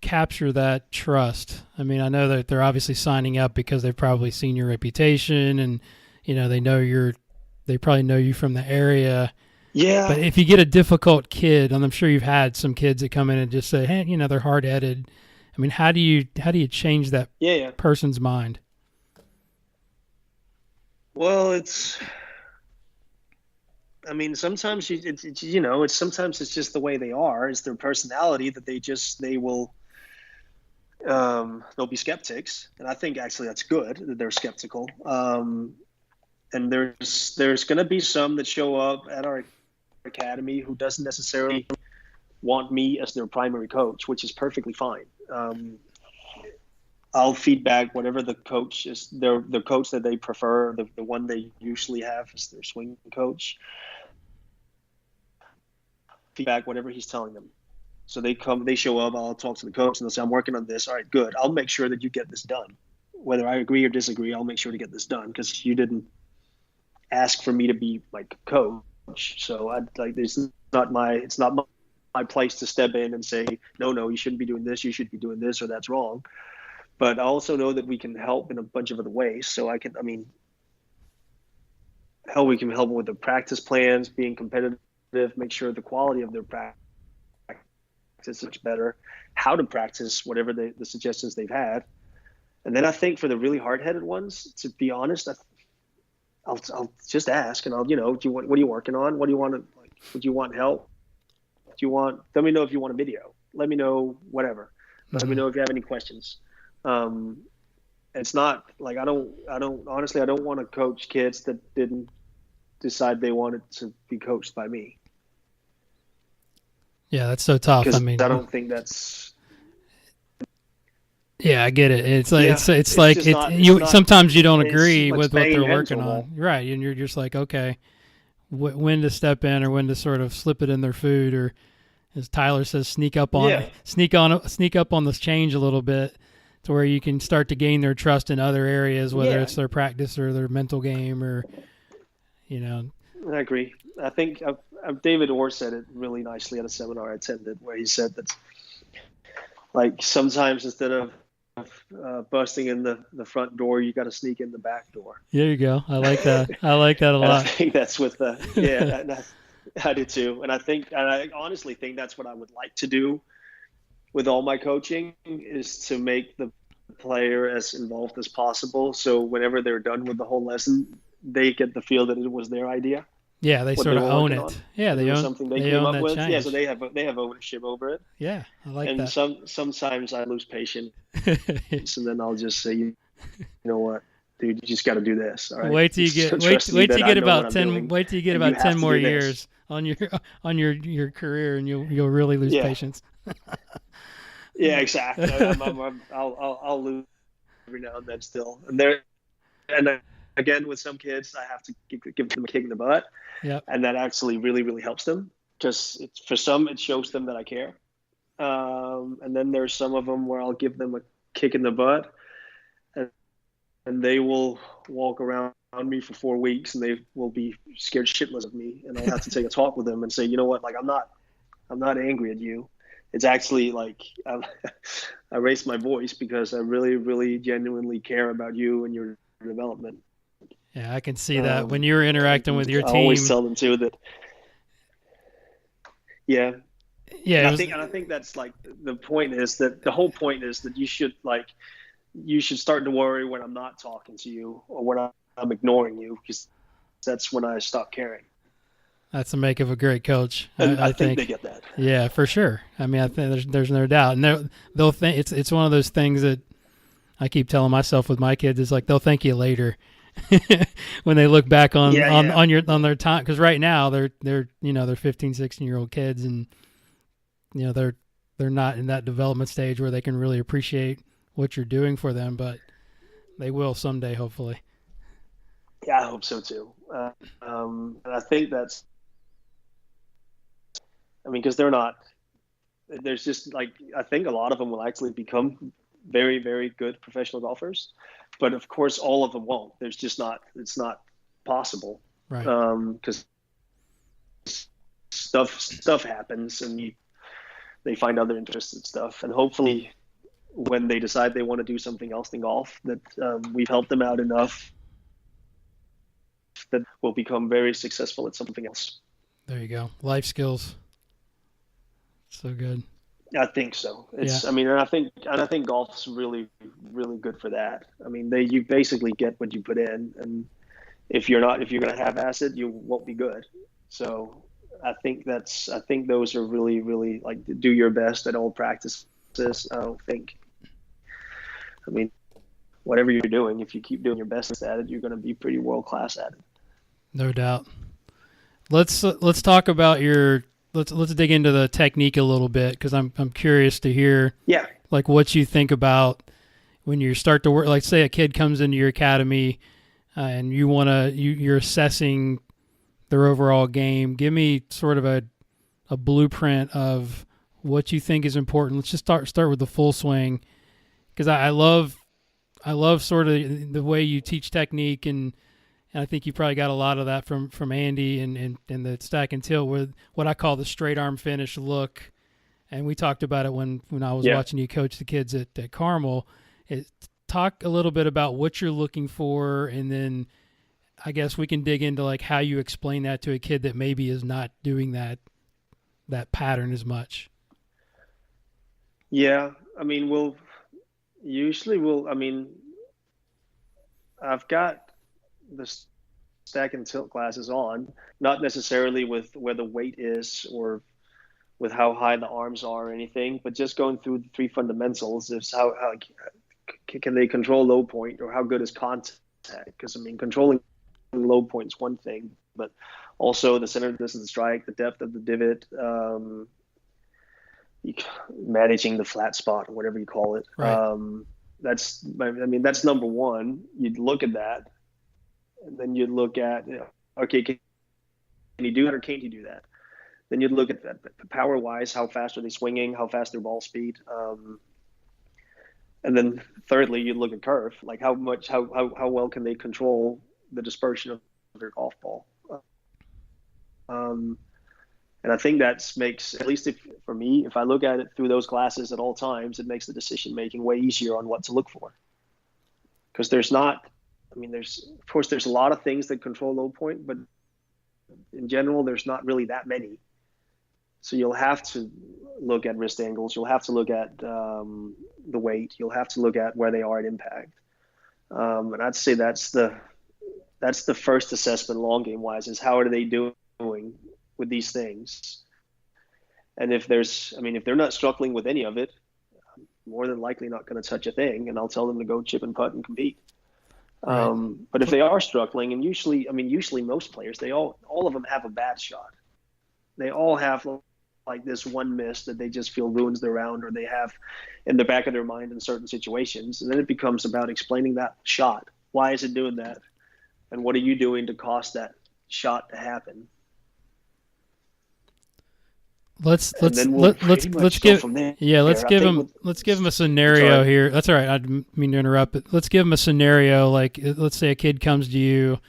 capture that trust? I mean, I know that they're obviously signing up because they've probably seen your reputation and, you know, they probably know you from the area. Yeah. But if you get a difficult kid, and I'm sure you've had some kids that come in and just say, hey, you know, they're hard-headed. I mean, how do you change that person's mind? Well, sometimes sometimes it's just the way they are. It's their personality that they'll be skeptics. And I think actually that's good that they're skeptical. And there's going to be some that show up at our academy who doesn't necessarily want me as their primary coach, which is perfectly fine. I'll feedback whatever the coach is, the coach that they prefer, the one they usually have as their swing coach. Feedback whatever he's telling them. So they show up, I'll talk to the coach and they'll say, I'm working on this. All right, good. I'll make sure that you get this done. Whether I agree or disagree, I'll make sure to get this done, because you didn't ask for me to be like a coach. So it's not my place to step in and say, no, you shouldn't be doing this. You should be doing this, or that's wrong. But I also know that we can help in a bunch of other ways. So we can help with the practice plans, being competitive, make sure the quality of their practice is much better, how to practice whatever the suggestions they've had. And then I think for the really hard-headed ones, to be honest, I'll just ask, and what are you working on? What do you want to, like, would you want help? Let me know if you want a video. Let me know whatever. Let me know if you have any questions. It's not like I don't want to coach kids that didn't decide they wanted to be coached by me. Yeah, that's so tough. I mean, I don't think that's. Yeah, I get it. It's like Yeah, it's it's like just it. not. It's You not. sometimes you don't It's agree like with what banging they're your head into working a on, wall. right? And you're just like, okay, when to step in or when to sort of slip it in their food, or as Tyler says, Yeah, sneak up on this change a little bit, to where you can start to gain their trust in other areas, whether yeah, it's their practice or their mental game, or you know, I agree. I think David Orr said it really nicely at a seminar I attended, where he said that like sometimes instead of busting in the front door, you got to sneak in the back door. there you go. I like that. I like that a And I lot. think that's with the yeah, and I do too. And I honestly think that's what I would like to do with all my coaching is to make the player as involved as possible. So whenever they're done with the whole lesson, they get the feel that it was their idea, Yeah, they what sort they of were own working it. on, Yeah, and it was something they they came own up that with. Yeah, so change. they have ownership over it. Yeah, I like And that. sometimes I lose patience, and then I'll just say, you know what, dude, you just got to do this. All right, so trust me wait till that you I get know what about I'm 10 doing, wait till you get and you about have 10 to more do this. years on your career, and you'll really lose Yeah, patience. yeah, exactly. I'll lose every now and then still, and again with some kids, I have to give them a kick in the butt, Yep. and that actually really helps them. Just for some, it shows them that I care. And then there's some of them where I'll give them a kick in the butt, and, and they will walk around me for 4 weeks, and they will be scared shitless of me, and I'll have to take a talk with them and say, you know what, like I'm not angry at you. It's actually like I raise my voice because I really genuinely care about you and your development. Yeah, I can see that when you were interacting with And your I always team. tell them too that yeah, Yeah, it was. and I think that's like the point is that the whole point is that you should start to worry when I'm not talking to you or when I'm ignoring you, because that's when I stop caring. That's the make of a great coach, And I I think they think. get that. Yeah, for sure. I mean, I think there's no doubt, and they'll think it's one of those things that I keep telling myself with my kids is like they'll thank you later when they look back Yeah, yeah, on their time, because right now they're they're 15, 16-year-old kids, and they're not in that development stage where they can really appreciate what you're doing for them, but they will someday, hopefully. yeah. I hope so too. And I think that's, I mean, because they're not. There's just like I think a lot of them will actually become very good professional golfers, but of course all of them won't. There's just not. It's not possible Right. because stuff happens, and they find other interests and stuff, and hopefully when they decide they want to do something else in golf, that we've helped them out enough that will become very successful at something else. There you go. Life skills. So good. I think so. Yeah. I mean, and I think golf's really good for that. I mean, you basically get what you put in, and if you're going to have acid, you won't be good. So I think those are really like do your best at all practices. I don't think. I mean, whatever you're doing, if you keep doing your best at it, you're going to be pretty world class at it. No doubt. Let's talk about let's dig into the technique a little bit, because I'm curious to hear Yeah. like what you think about when you start to work. Like, say a kid comes into your academy and you're assessing their overall game. Give me sort of a blueprint of what you think is important. Let's just start with the full swing, because I love sort of the way you teach technique, and I think you probably got a lot of that from Andy and the stack and tilt with what I call the straight arm finish look. And we talked about it when I was watching you coach the kids at Carmel. Talk a little bit about what you're looking for, and then I guess we can dig into like how you explain that to a kid that maybe is not doing that pattern as much. Yeah. I mean, I mean, I've got the stack and tilt classes on, not necessarily with where the weight is or with how high the arms are or anything, but just going through the three fundamentals is how can they control low point, or how good is contact? Because I mean, controlling low point is one thing, but also the center distance of the strike, the depth of the divot, managing the flat spot or whatever you call it. Right. that's number one. You'd look at that, and then you'd look at, okay, can you do that or can't you do that? Then you'd look at that power wise, how fast are they swinging, how fast their ball speed, and then thirdly, you'd look at curve, like how well can they control the dispersion of their golf ball. And I think that makes, at least for me, if I look at it through those glasses at all times, it makes the decision making way easier on what to look for. Because there's a lot of things that control low point, but in general, there's not really that many. So you'll have to look at wrist angles. You'll have to look at the weight. You'll have to look at where they are at impact. And I'd say that's the first assessment long game wise, is how are they doing with these things. And if they're not struggling with any of it, I'm more than likely not going to touch a thing, and I'll tell them to go chip and putt and compete. Right. But if they are struggling, and usually most players, all of them have a bad shot. They all have like this one miss that they just feel ruins their round, or they have in the back of their mind in certain situations. And then it becomes about explaining that shot. Why is it doing that? And what are you doing to cause that shot to happen? Let's give him a scenario here. That's all right. I didn't mean to interrupt, but let's give him a scenario. Like, let's say a kid comes to you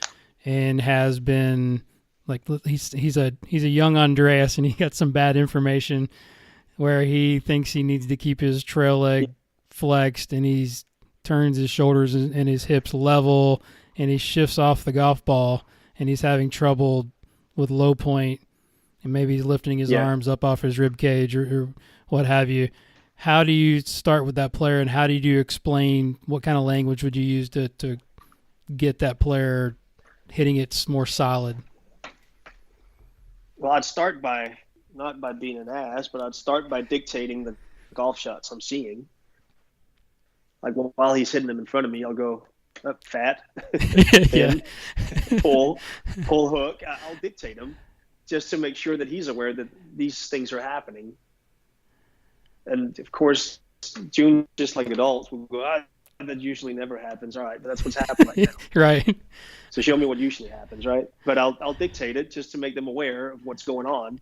and has been like, he's a young Andreas, and he got some bad information where he thinks he needs to keep his trail leg flexed, and he turns his shoulders and his hips level, and he shifts off the golf ball, and he's having trouble with low point. And maybe he's lifting his arms up off his rib cage or what have you. How do you start with that player, and how do you explain, what kind of language would you use to get that player hitting it more solid? Well, I'd start by, not by being an ass, but I'd start by dictating the golf shots I'm seeing. Like, while he's hitting them in front of me, I'll go, fat, pin, pull, hook. I'll dictate them, just to make sure that he's aware that these things are happening. And of course, juniors, just like adults, will go, that usually never happens. All right, but that's what's happened right now. Right. So show me what usually happens, right? But I'll dictate it just to make them aware of what's going on.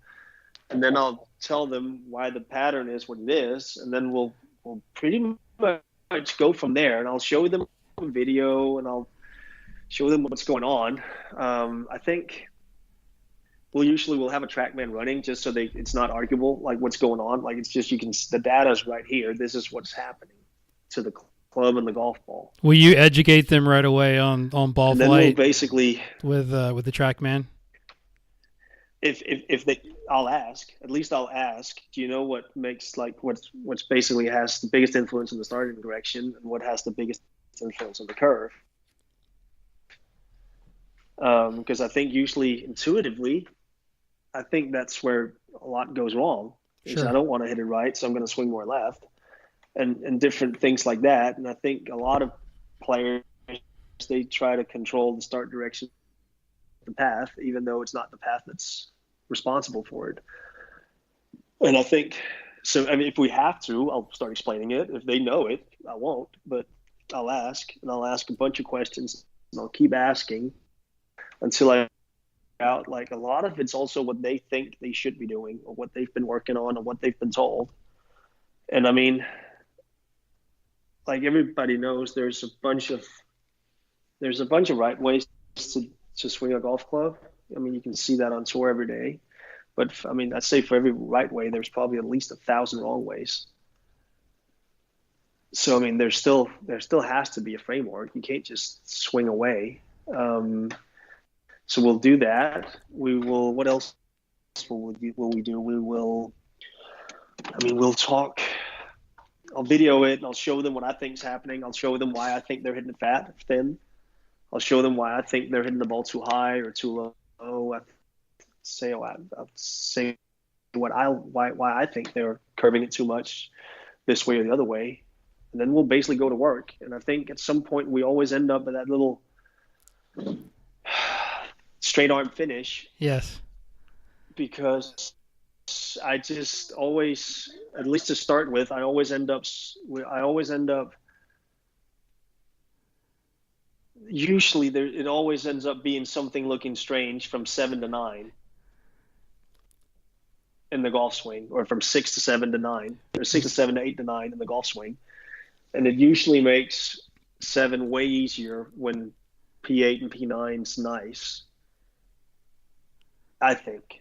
And then I'll tell them why the pattern is what it is. And then we'll pretty much go from there. And I'll show them a video, and I'll show them what's going on. I think we'll have a TrackMan running, just so it's not arguable, like what's going on. Like, it's just, the data's right here. This is what's happening to the club and the golf ball. Will you educate them right away on ball and then flight? We'll basically, with the TrackMan. If I'll ask. At least I'll ask. Do you know what makes, like, what's basically has the biggest influence in the starting direction, and what has the biggest influence on the curve? Because I think usually intuitively, I think that's where a lot goes wrong. Sure. I don't want to hit it right, so I'm going to swing more left, and different things like that. And I think a lot of players, they try to control the start direction, the path, even though it's not the path that's responsible for it. And I think, so, I mean, if we have to, I'll start explaining it. If they know it, I won't, but I'll ask, and I'll ask a bunch of questions, and I'll keep asking until I out, like, a lot of it's also what they think they should be doing, or what they've been working on, or what they've been told. And I mean, like, everybody knows there's a bunch of right ways to swing a golf club. I mean, you can see that on tour every day. But I mean, I'd say for every right way, there's probably at least 1,000 wrong ways. So I mean, there still has to be a framework. You can't just swing away. So we'll do that. We will. What else will we do? We will. I mean, we'll talk. I'll video it, and I'll show them what I think is happening. I'll show them why I think they're hitting it thin. I'll show them why I think they're hitting the ball too high or too low. I'll say why I think they're curving it too much this way or the other way. And then we'll basically go to work. And I think at some point we always end up at that little straight arm finish. Yes. Because I just always, at least to start with, I always end up usually it always ends up being something looking strange from 7 to 9 in the golf swing, or from 6 to 7 to 9, or 6 to 7 to 8 to 9 in the golf swing. And it usually makes 7 way easier when P8 and P9's nice, I think.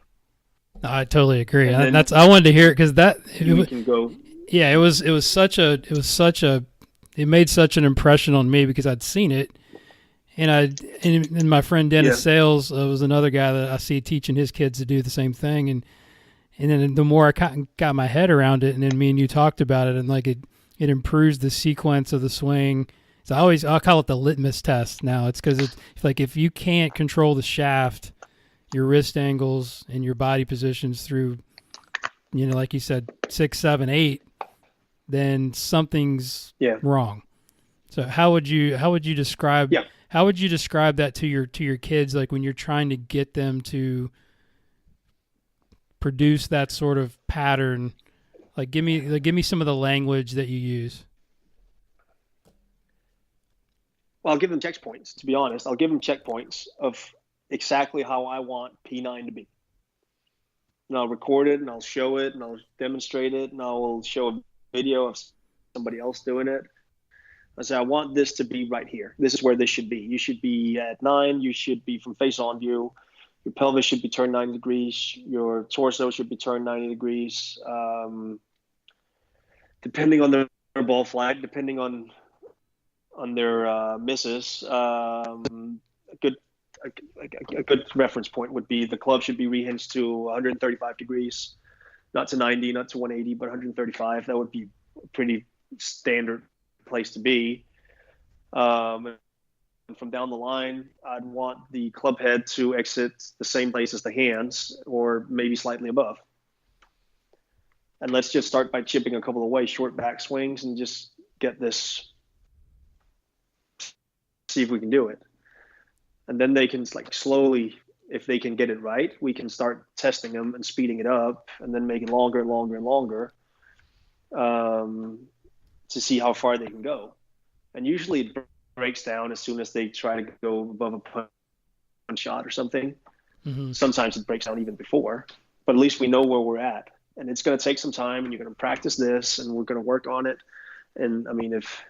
I totally agree. And That's I wanted to hear it because you can go. Yeah, it made such an impression on me because I'd seen it, and my friend Dennis Sales was another guy that I see teaching his kids to do the same thing, and then the more I got my head around it, and then me and you talked about it, and like it improves the sequence of the swing. So I'll call it the litmus test now. It's because it's like if you can't control the shaft, your wrist angles, and your body positions through, like you said, 6, 7, 8, then something's wrong. So how would you describe that to your kids, like when you're trying to get them to produce that sort of pattern? Like give me some of the language that you use. Well, I'll give them checkpoints, to be honest. I'll give them checkpoints of exactly how I want P9 to be. And I'll record it, and I'll show it, and I'll demonstrate it, and I'll show a video of somebody else doing it. I say, I want this to be right here. This is where this should be. You should be at 9. You should be from face-on view. Your pelvis should be turned 90 degrees. Your torso should be turned 90 degrees. Depending on their ball flight, depending on their misses, a good reference point would be the club should be rehinged to 135 degrees, not to 90, not to 180, but 135. That would be a pretty standard place to be. And from down the line, I'd want the club head to exit the same place as the hands, or maybe slightly above. And let's just start by chipping a couple of way short back swings and just get this, see if we can do it. And then they can, like, slowly, if they can get it right, we can start testing them and speeding it up, and then making longer and longer and longer, to see how far they can go. And usually it breaks down as soon as they try to go above a punch shot or something. Mm-hmm. Sometimes it breaks down even before, but at least we know where we're at. And it's going to take some time, and you're going to practice this, and we're going to work on it. And I mean, if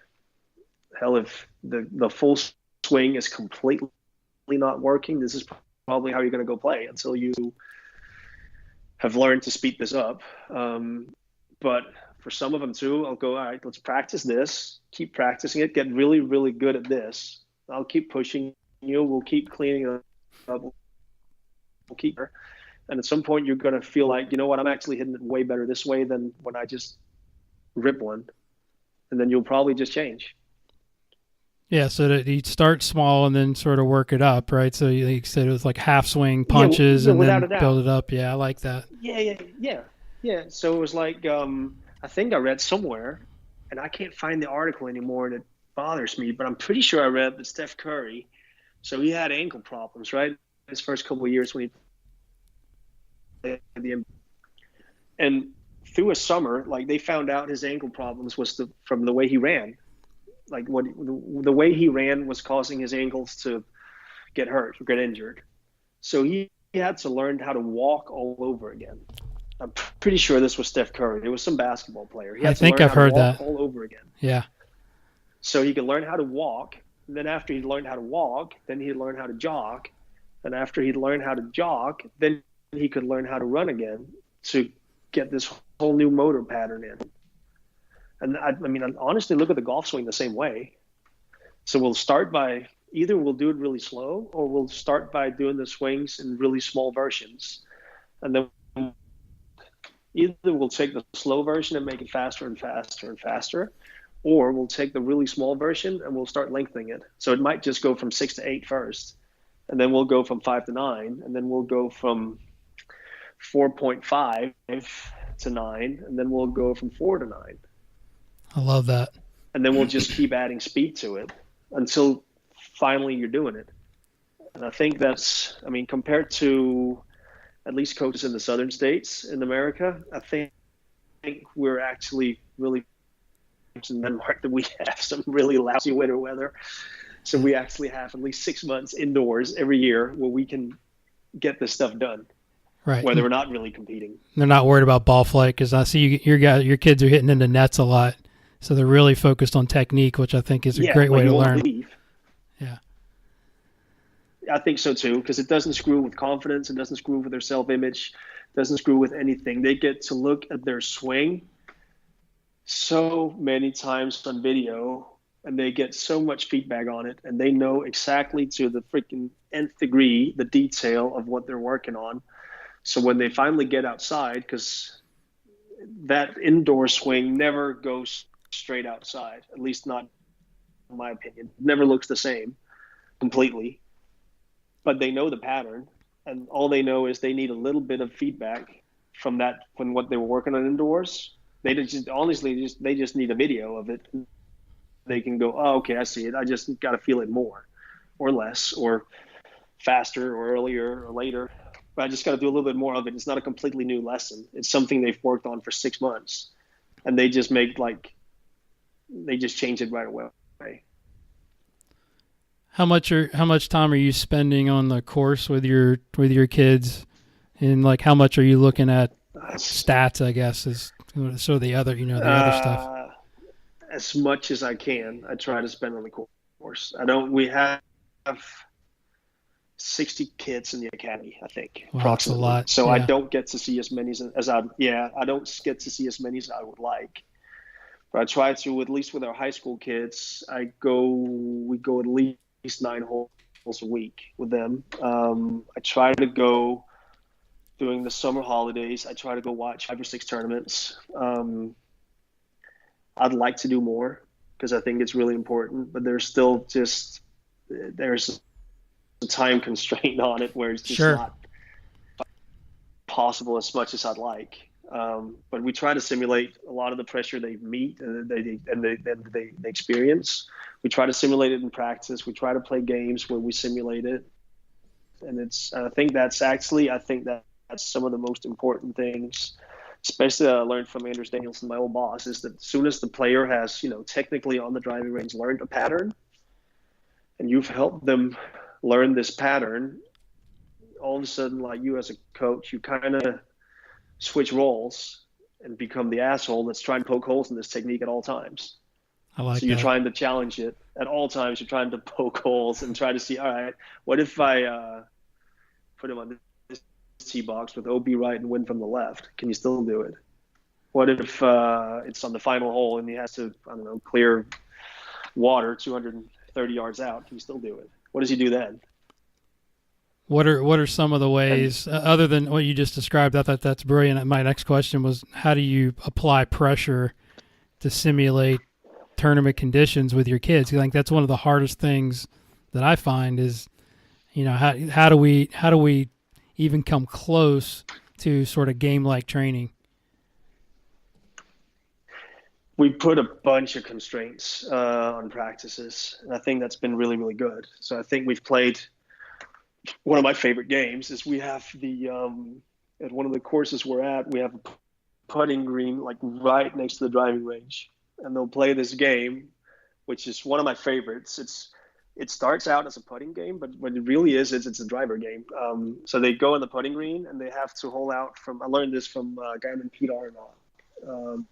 the full swing is completely not working, this is probably how you're going to go play until you have learned to speed this up. But for some of them too, I'll go, all right, let's practice this, keep practicing it, get really, really good at this. I'll keep pushing you. We'll keep cleaning it up. We'll keep her. And at some point you're going to feel like, you know what, I'm actually hitting it way better this way than when I just rip one. And then you'll probably just change. Yeah, so that you start small and then sort of work it up, right? So you said it was like half swing punches and then build it up. Yeah, I like that. Yeah. So it was like, I think I read somewhere, and I can't find the article anymore, and it bothers me, but I'm pretty sure I read that Steph Curry, so he had ankle problems, right? His first couple of years when he played the, and through a summer, like, they found out his ankle problems was from the way he ran. Like, the way he ran was causing his ankles to get hurt or get injured. So he had to learn how to walk all over again. I'm pretty sure this was Steph Curry. It was some basketball player. He had to learn how to walk all over again. Yeah. So he could learn how to walk. And then after he learned how to walk, then he'd learn how to jog. And after he'd learned how to jog, then he could learn how to run again to get this whole new motor pattern in. And I mean, I honestly look at the golf swing the same way. So we'll start by, either we'll do it really slow, or we'll start by doing the swings in really small versions. And then either we'll take the slow version and make it faster and faster and faster, or we'll take the really small version and we'll start lengthening it. So it might just go from 6 to 8 first, and then we'll go from 5 to 9, and then we'll go from 4.5 to 9, and then we'll go from 4 to 9. I love that. And then we'll just keep adding speed to it until finally you're doing it. And I think that's, I mean, compared to at least coaches in the southern states in America, I think we're actually really in Denmark that we have some really lousy winter weather. So we actually have at least 6 months indoors every year where we can get this stuff done, Right. whether we're not really competing. They're not worried about ball flight because I see your kids are hitting into nets a lot, so they're really focused on technique, which I think is a great way to learn. Yeah, I think so too, because it doesn't screw with confidence, it doesn't screw with their self-image, it doesn't screw with anything. They get to look at their swing so many times on video, and they get so much feedback on it, and they know exactly to the freaking nth degree the detail of what they're working on. So when they finally get outside, because that indoor swing never goes straight outside, at least not in my opinion. It never looks the same completely, but they know the pattern, and all they know is they need a little bit of feedback from what they were working on indoors. They just need a video of it. They can go, oh, okay, I see it. I just got to feel it more or less or faster or earlier or later. But I just got to do a little bit more of it. It's not a completely new lesson. It's something they've worked on for 6 months, and they just change it right away. How much time are you spending on the course with your kids, and like how much are you looking at stats? I guess is so the other other stuff. As much as I can, I try to spend on the course. We have 60 kids in the academy, I think. Wow, that's a lot. So yeah. I don't get to see as many I don't get to see as many as I would like. But I try to, at least with our high school kids, we go at least 9 holes a week with them. I try to go during the summer holidays. I try to go watch 5 or 6 tournaments. I'd like to do more because I think it's really important, but there's a time constraint on it where it's just not possible as much as I'd like. But we try to simulate a lot of the pressure they meet and they experience. We try to simulate it in practice. We try to play games where we simulate it, and I think that's some of the most important things. Especially I learned from Andreas, my old boss, is that as soon as the player has, technically on the driving range learned a pattern, and you've helped them learn this pattern, all of a sudden, like you as a coach, you kind of switch roles and become the asshole that's trying to poke holes in this technique at all times. I like so you're trying to challenge it at all times. You're trying to poke holes and try to see, all right, what if I put him on this tee box with OB right and win from the left? Can you still do it? What if it's on the final hole and he has to, clear water 230 yards out? Can you still do it? What does he do then? What are some of the ways, other than what you just described? I thought that's brilliant. My next question was, how do you apply pressure to simulate tournament conditions with your kids? I think that's one of the hardest things that I find is, how do we even come close to sort of game-like training? We put a bunch of constraints on practices, and I think that's been really, really good. So I think we've played one of my favorite games is we have at one of the courses we're at, we have a putting green like right next to the driving range, and they'll play this game, which is one of my favorites. It starts out as a putting game, but what it really is it's a driver game. So they go in the putting green and they have to hole out from. I learned this from a guy named Pete Arnaud.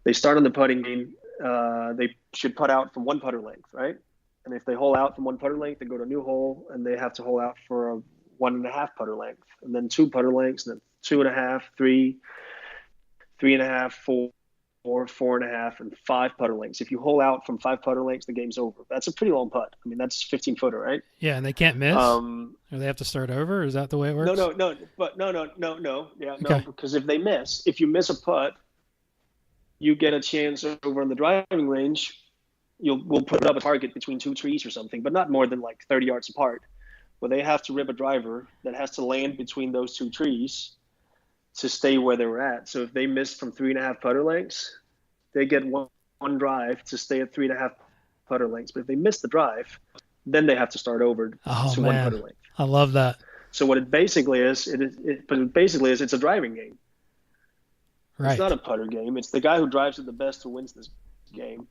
They start on the putting green. They should putt out from 1 putter length, right? And if they hole out from 1 putter length, they go to a new hole and they have to hole out for a 1.5 putter length, and then 2 putter lengths, and then 2.5, 3, 3.5, 4, 4.5, and 5 putter lengths. If you hole out from 5 putter lengths, the game's over. That's a pretty long putt. I mean, that's 15-footer, right? Yeah, and they can't miss. Or they have to start over. Is that the way it works? No. Yeah, okay. No, because if you miss a putt, you get a chance over on the driving range. We'll put up a target between 2 trees or something, but not more than like 30 yards apart. Where they have to rip a driver that has to land between those 2 trees to stay where they were at. So if they miss from 3.5 putter lengths, they get one drive to stay at 3.5 putter lengths. But if they miss the drive, then they have to start over to 1 putter length. I love that. So what it basically is, it's a driving game. Right. It's not a putter game. It's the guy who drives it the best who wins this game.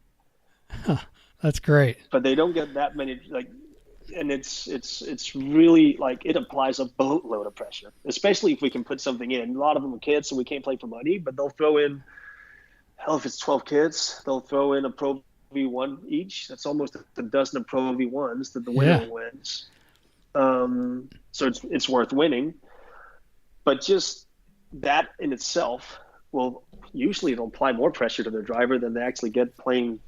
Huh. That's great. but they don't get that many like. And it's really like it applies a boatload of pressure, especially if we can put something in. A lot of them are kids, so we can't play for money, but they'll throw in, hell, if it's 12 kids, they'll throw in a Pro V1 each. That's almost a dozen of Pro V1s that the winner Yeah. wins. So it's worth winning. But just that in itself will usually it'll apply more pressure to their driver than they actually get playing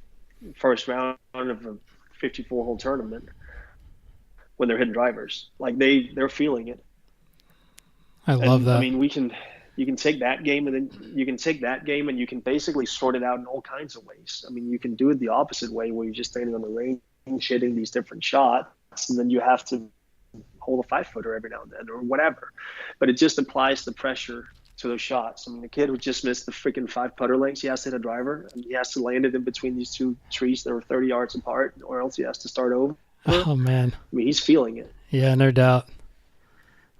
first round of a 54-hole tournament when they're hitting drivers. Like they're feeling it. I love And I that. mean, you can take that game and then you can take that game and you can basically sort it out in all kinds of ways. I mean, you can do it the opposite way where you're just standing on the range hitting these different shots, and then you have to hold a 5-footer every now and then or whatever. But it just applies the pressure to those shots. I mean, the kid who just missed the freaking 5 putter lengths, he has to hit a driver and he has to land it in between these two trees that are 30 yards apart, or else he has to start over. Oh man. I mean, he's feeling it. Yeah, no doubt.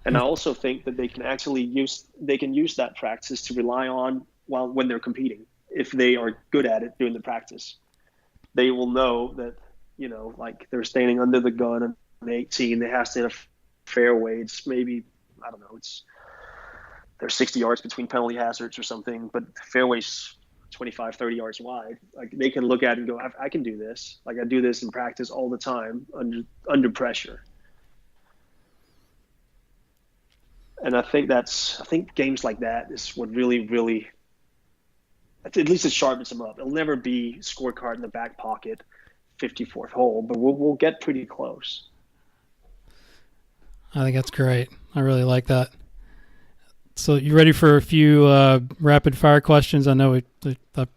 And I also think that they can actually use that practice to rely on when they're competing. If they are good at it during the practice, they will know that, like they're standing under the gun on 18, they have to hit a fairway. It's maybe, I don't know, there's 60 yards between penalty hazards or something, but the fairway's 25, 30 yards wide. Like they can look at it and go, I can do this. Like I do this in practice all the time under pressure. And I think games like that is what really, really, at least it sharpens them up. It'll never be scorecard in the back pocket, 54th hole, but we'll get pretty close. I think that's great. I really like that. So you ready for a few rapid fire questions? I know I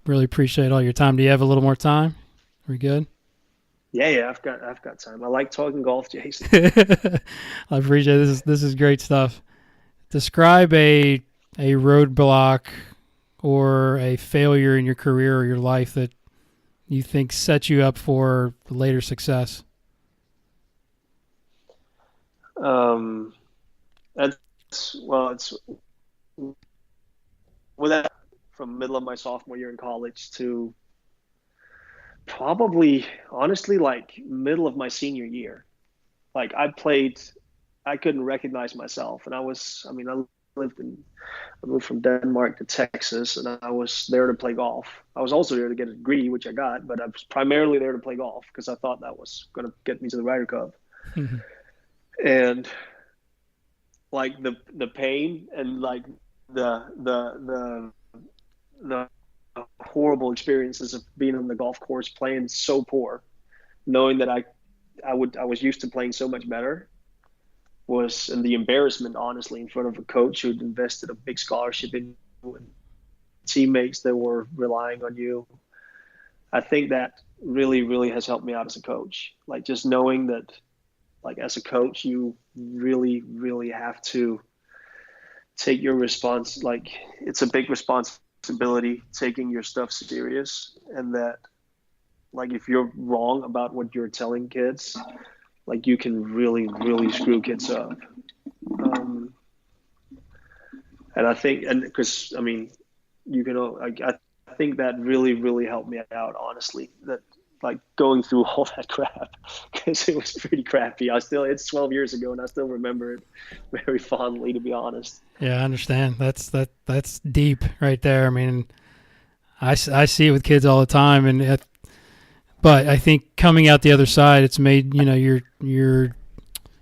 really appreciate all your time. Do you have a little more time? Are we good? Yeah, I've got time. I like talking golf, Jason. I appreciate it. This is great stuff. Describe a roadblock or a failure in your career or your life that you think set you up for later success. It's that from middle of my sophomore year in college to probably, honestly, like middle of my senior year. Like I couldn't recognize myself, and I moved from Denmark to Texas, and I was there to play golf. I was also there to get a degree, which I got, but I was primarily there to play golf because I thought that was going to get me to the Ryder Cup. And like the pain and like the horrible experiences of being on the golf course playing so poor, knowing that I was used to playing so much better, and the embarrassment, honestly, in front of a coach who'd invested a big scholarship in you and teammates that were relying on you. I think that really, really has helped me out as a coach. Like just knowing that, like as a coach, you really, really have to take your response. Like it's a big responsibility, taking your stuff serious, and that, like if you're wrong about what you're telling kids, like you can really, really screw kids up. And I think, and because I mean, I think that really, really helped me out, honestly. That like going through all that crap, because it was pretty crappy. It's 12 years ago, and I still remember it very fondly, to be honest. Yeah, I understand. That's deep right there. I mean, I see it with kids all the time, but I think coming out the other side, it's made your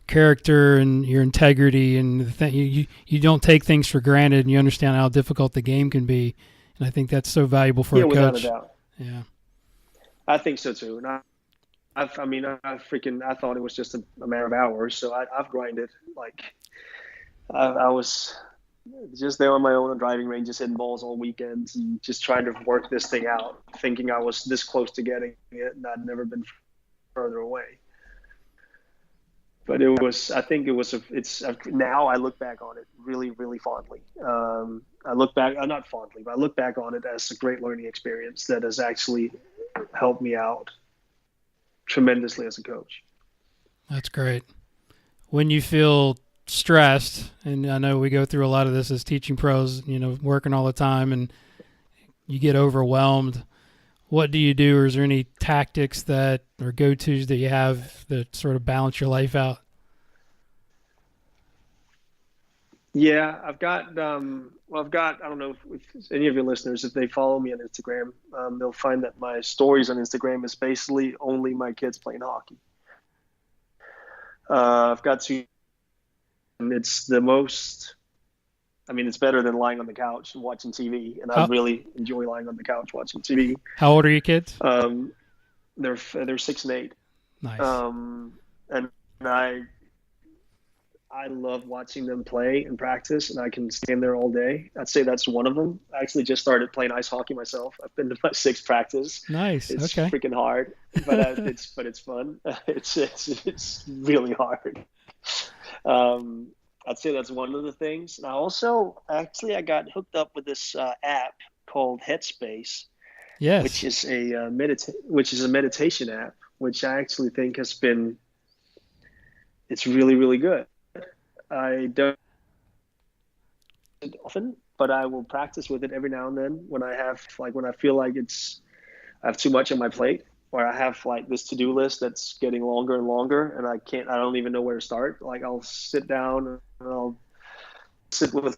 character and your integrity, and you don't take things for granted, and you understand how difficult the game can be, and I think that's so valuable for a coach. Without a doubt. Yeah, I think so too. And I thought it was just a matter of hours. So I've grinded. Like I was just there on my own on driving ranges, hitting balls all weekends and just trying to work this thing out, thinking I was this close to getting it and I'd never been further away. But now I look back on it really, really fondly. I look back, not fondly, but I look back on it as a great learning experience that has actually helped me out tremendously as a coach. that's great. When you feel stressed, and I know we go through a lot of this as teaching pros, working all the time, and you get overwhelmed, what do you do, or is there any tactics that or go-tos that you have that sort of balance your life out? Yeah, I don't know if any of your listeners, if they follow me on Instagram, they'll find that my stories on Instagram is basically only my kids playing hockey. I've got two. It's the most, I mean, it's better than lying on the couch and watching TV. And I How really enjoy lying on the couch watching TV. how old are your kids? They're 6 and 8. Nice. And I love watching them play and practice, and I can stand there all day. I'd say that's one of them. I actually just started playing ice hockey myself. I've been to my sixth practice. Nice. It's Okay. freaking hard, but it's fun. It's really hard. I'd say that's one of the things. And I got hooked up with this app called Headspace, which Yes. is a meditation app, which I actually think it's really, really good. I don't often, but I will practice with it every now and then when I feel like I have too much on my plate, or I have like this to-do list that's getting longer and longer, and I don't even know where to start. Like I'll sit down and I'll sit with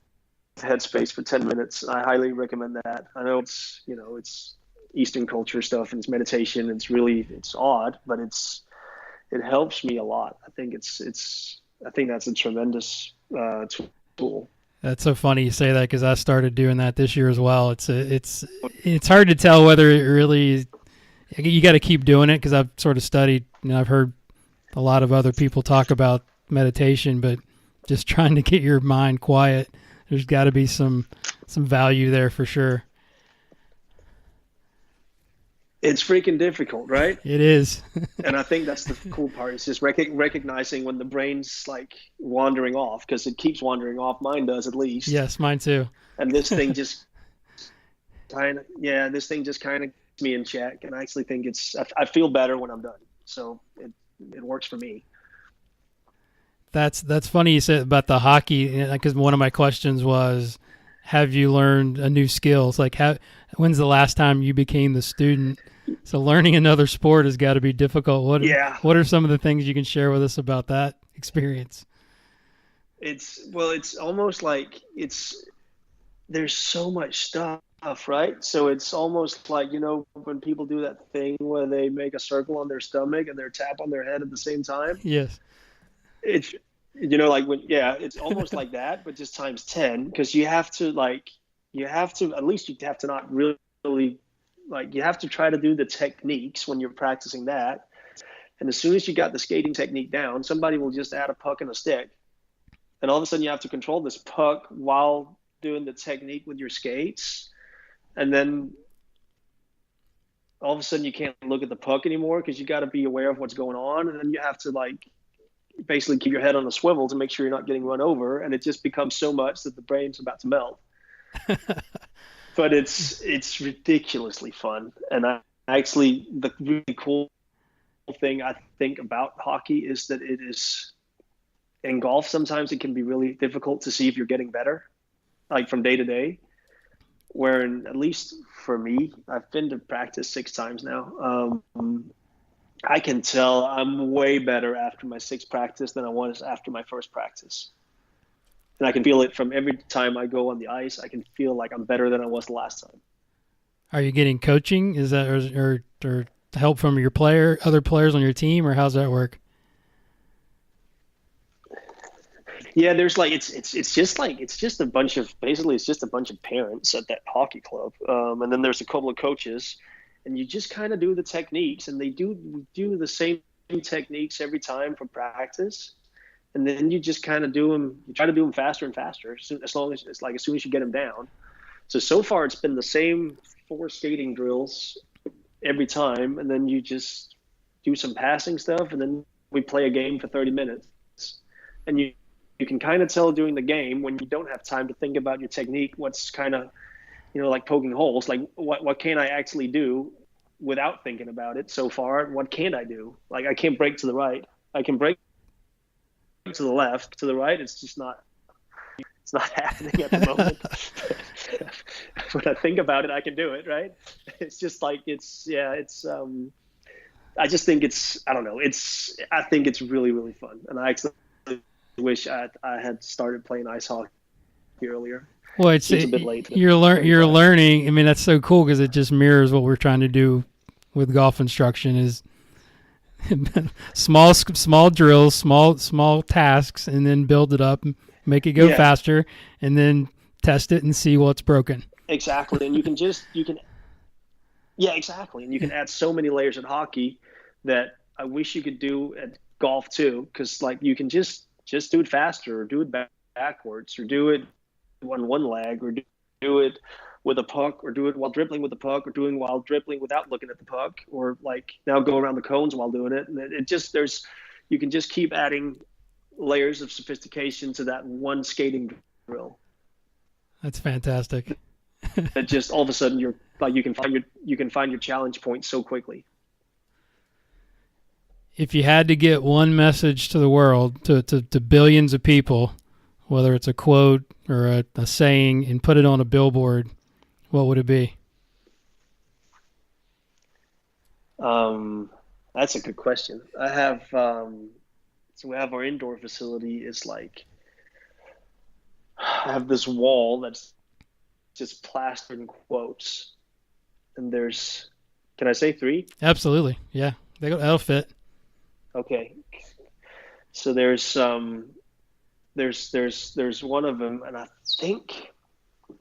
Headspace for 10 minutes. I highly recommend that. I know it's Eastern culture stuff and it's meditation. It's odd, but it helps me a lot. I think that's a tremendous tool. That's so funny you say that because I started doing that this year as well. It's hard to tell whether it really. You got to keep doing it because I've sort of studied. I've heard a lot of other people talk about meditation, but just trying to get your mind quiet, there's got to be some value there for sure. It's freaking difficult, right? It is. And I think that's the cool part. It's just recognizing when the brain's like wandering off, because it keeps wandering off. Mine does, at least. Yes, mine too. And this thing just kind of gets me in check. And I actually think I feel better when I'm done. So it works for me. That's funny you said about the hockey, because one of my questions was, have you learned a new skill? It's like, when's the last time you became the student? So learning another sport has got to be difficult. What are some of the things you can share with us about that experience? It's almost like there's so much stuff, right? So it's almost like, when people do that thing where they make a circle on their stomach and they tap on their head at the same time. Yes. It's, it's almost like that, but just times 10, because you have to not really, you have to try to do the techniques when you're practicing that. And as soon as you got the skating technique down, somebody will just add a puck and a stick. And all of a sudden you have to control this puck while doing the technique with your skates. And then all of a sudden you can't look at the puck anymore because you got to be aware of what's going on. And then you have to basically keep your head on a swivel to make sure you're not getting run over. And it just becomes so much that the brain's about to melt. But it's ridiculously fun. And the really cool thing I think about hockey is that it is, in golf, sometimes it can be really difficult to see if you're getting better, like from day to day. Where at least for me, I've been to practice 6 times now. I can tell I'm way better after my 6th practice than I was after my first practice. And I can feel it from every time I go on the ice. I can feel like I'm better than I was the last time. Are you getting coaching? Is that or help from your other players on your team, or how's that work? Yeah, there's it's just a bunch of parents at that hockey club, and then there's a couple of coaches, and you just kind of do the techniques, and we do the same techniques every time for practice. And then you just kind of do them. You try to do them faster and faster, as soon as you get them down. So far, it's been the same 4 skating drills every time, and then you just do some passing stuff, and then we play a game for 30 minutes. And you can kind of tell during the game, when you don't have time to think about your technique, what's kind of, like poking holes. Like what can I actually do without thinking about it so far? What can I do? Like I can't break to the right. I can break to the left. To the right, it's not happening at the moment. When I think about it, I can do it, right? It's just like I just think I don't know. I think it's really, really fun. And I actually wish I had started playing ice hockey earlier. Well, Seems a bit late. You're learning. I mean, that's so cool because it just mirrors what we're trying to do with golf instruction is small drills, small tasks, and then build it up, make it go faster, and then test it and see what's broken. Exactly. And exactly. And you can add so many layers in hockey that I wish you could do at golf too, because like you can just do it faster, or do it backwards, or do it on one leg, or do it with a puck, or do it while dribbling with the puck, or doing while dribbling without looking at the puck, or like now go around the cones while doing it. And you can just keep adding layers of sophistication to that one skating drill. That's fantastic. That just all of a sudden you can find your challenge point so quickly. If you had to get one message to the world, to billions of people, whether it's a quote or a saying, and put it on a billboard, what would it be? That's a good question. I have so we have our indoor facility is like I have this wall that's just plastered in quotes, and there's, can I say 3? Absolutely, yeah, that'll fit. Okay, so there's one of them, and I think I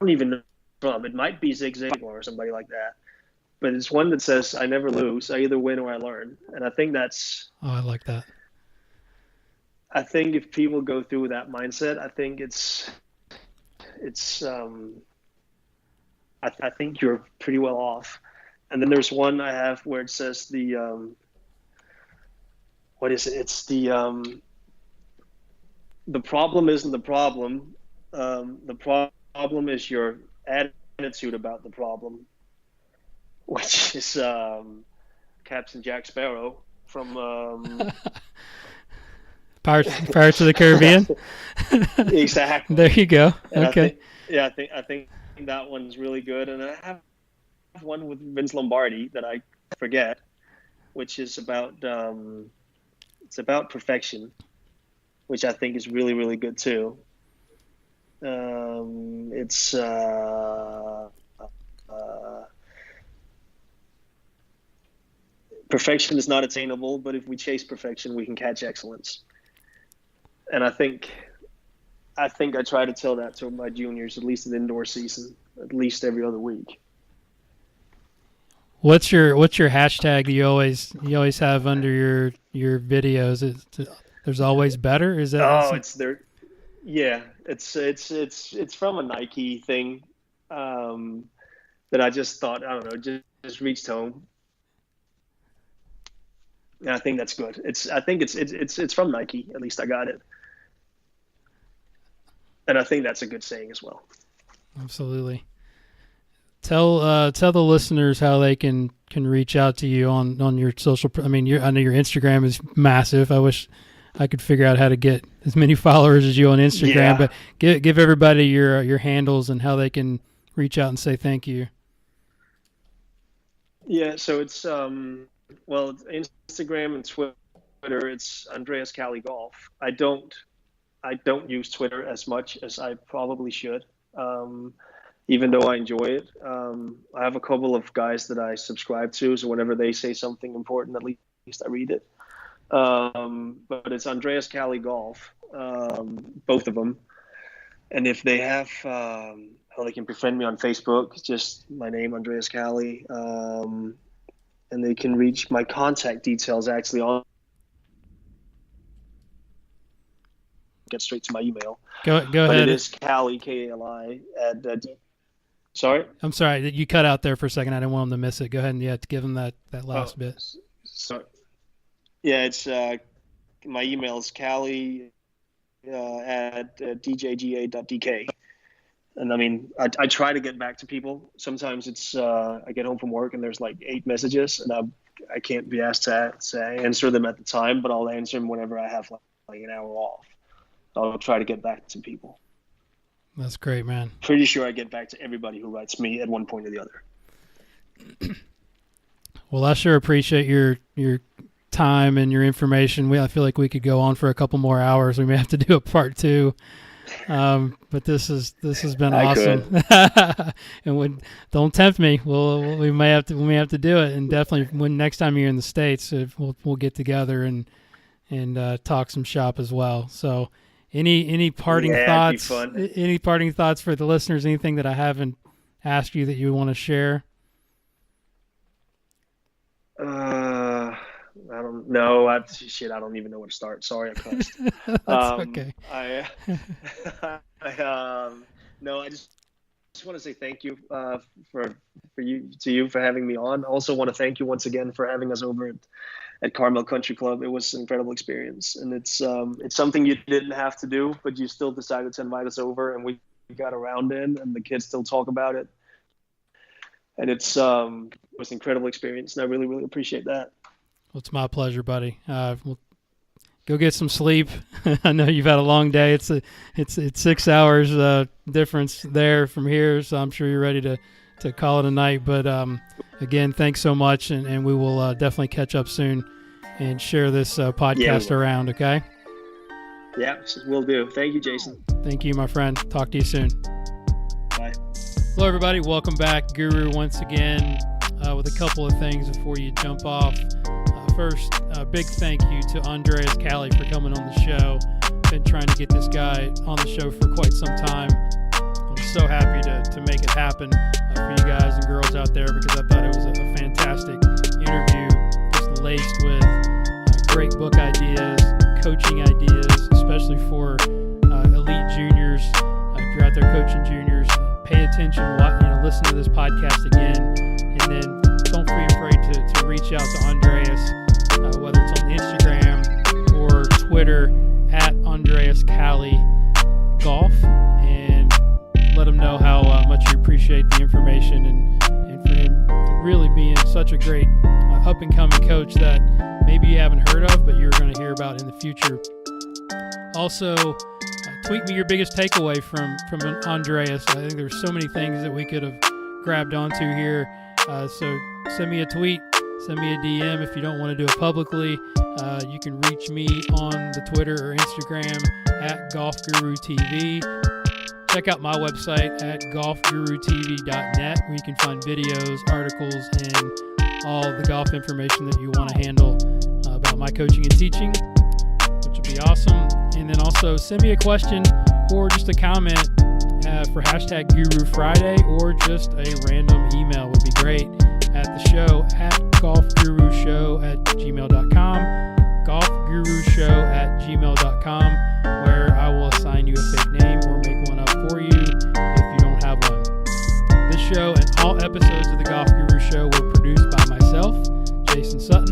don't even know from. It might be Zig Ziglar or somebody like that, but it's one that says, "I never lose. I either win or I learn." And I think that's. Oh, I like that. I think if people go through with that mindset, I think I think you're pretty well off. And then there's one I have where it says what is it? It's the problem isn't the problem. The problem is your attitude about the problem, which is Captain Jack Sparrow from Pirates of the Caribbean. Exactly. There you go. And okay. I think that one's really good. And I have one with Vince Lombardi that I forget, which is about it's about perfection, which I think is really, really good too. It's perfection is not attainable, but if we chase perfection, we can catch excellence. And I think I try to tell that to my juniors, at least in the indoor season, at least every other week. What's your hashtag you always have under your videos? There's always better. Is that? Oh, it's there. Yeah, it's from a Nike thing that I just thought, I don't know, just reached home. And I think that's good. I think it's from Nike. At least I got it. And I think that's a good saying as well. Absolutely. Tell the listeners how they can reach out to you on your social. I mean, I know your Instagram is massive. I wish I could figure out how to get as many followers as you on Instagram. Yeah. But give everybody your handles and how they can reach out and say thank you. Yeah, so it's well, Instagram and Twitter. It's Andreas Cali Golf. I don't use Twitter as much as I probably should. Even though I enjoy it. I have a couple of guys that I subscribe to, so whenever they say something important, at least I read it. But it's Andreas Cali Golf, both of them. And if they have, they can befriend me on Facebook, just my name, Andreas Cali. And they can reach my contact details actually on. Get straight to my email. Go ahead. It is Cali, Kali, at Sorry? I'm sorry. You cut out there for a second. I didn't want them to miss it. Go ahead and give them that last bit. So, yeah, it's my email is Cali at djga.dk. And I mean, I try to get back to people. Sometimes it's I get home from work and there's like 8 messages and I can't be asked to answer them at the time, but I'll answer them whenever I have like an hour off. I'll try to get back to people. That's great, man. Pretty sure I get back to everybody who writes me at one point or the other. Well, I sure appreciate your time and your information. I feel like we could go on for a couple more hours. We may have to do a part 2. But this has been awesome. And don't tempt me. We may have to do it. And definitely when next time you're in the States, we'll get together and talk some shop as well. So any parting thoughts? Any parting thoughts for the listeners? Anything that I haven't asked you that you want to share? I don't know. I don't even know where to start. Sorry, I cussed. That's okay. No, I just want to say thank you for you for having me on. Also want to thank you once again for having us over at Carmel Country Club. It was an incredible experience, and it's something you didn't have to do, but you still decided to invite us over, and we got around it, and the kids still talk about it. And it was an incredible experience, and I really, really appreciate that. Well, it's my pleasure, buddy. We'll go get some sleep. I know you've had a long day. It's 6 hours difference there from here, so I'm sure you're ready to call it a night. But again, thanks so much, and we will definitely catch up soon and share this podcast around, okay? Yeah, will do. Thank you, Jason. Thank you, my friend. Talk to you soon. Bye. Hello, everybody. Welcome back. Guru once again with a couple of things before you jump off. First, a big thank you to Andreas Callie for coming on the show. Been trying to get this guy on the show for quite some time. I'm so happy to make it happen for you guys and girls out there, because I thought it was a fantastic interview, just laced with great book ideas, coaching ideas, especially for elite juniors. If you're out there coaching juniors, pay attention, listen to this podcast again, and then don't be afraid to reach out to Andreas, whether it's on Instagram or Twitter at Andreas Callie Golf, and let him know how much you appreciate the information and for him to really being such a great up-and-coming coach that maybe you haven't heard of, but you're going to hear about in the future. Also, tweet me your biggest takeaway from Andreas. I think there's so many things that we could have grabbed onto here. So send me a tweet, send me a DM if you don't want to do it publicly. You can reach me on the Twitter or Instagram at GolfGuruTV. Check out my website at golfgurutv.net, where you can find videos, articles, and all the golf information that you want to handle about my coaching and teaching, which would be awesome. And then also send me a question or just a comment for hashtag Guru Friday, or just a random email would be great at the show at golfgurushow@gmail.com, golfgurushow@gmail.com, where I will assign you a fake name or make one up for you if you don't have one. This show and all episodes of the Golf Guru Show were produced by myself, Jason Sutton.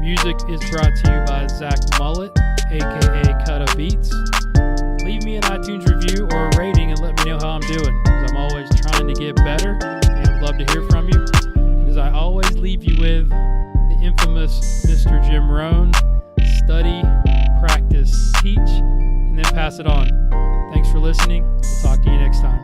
Music is brought to you by Zach Mullet, aka Cutta Beats. Leave me an iTunes review or a rating and let me know how I'm doing, because I'm always trying to get better, and I'd love to hear from you. And as I always leave you with the infamous Mr. Jim Rohn: study, practice, teach, and then pass it on. Thanks for listening. We'll talk to you next time.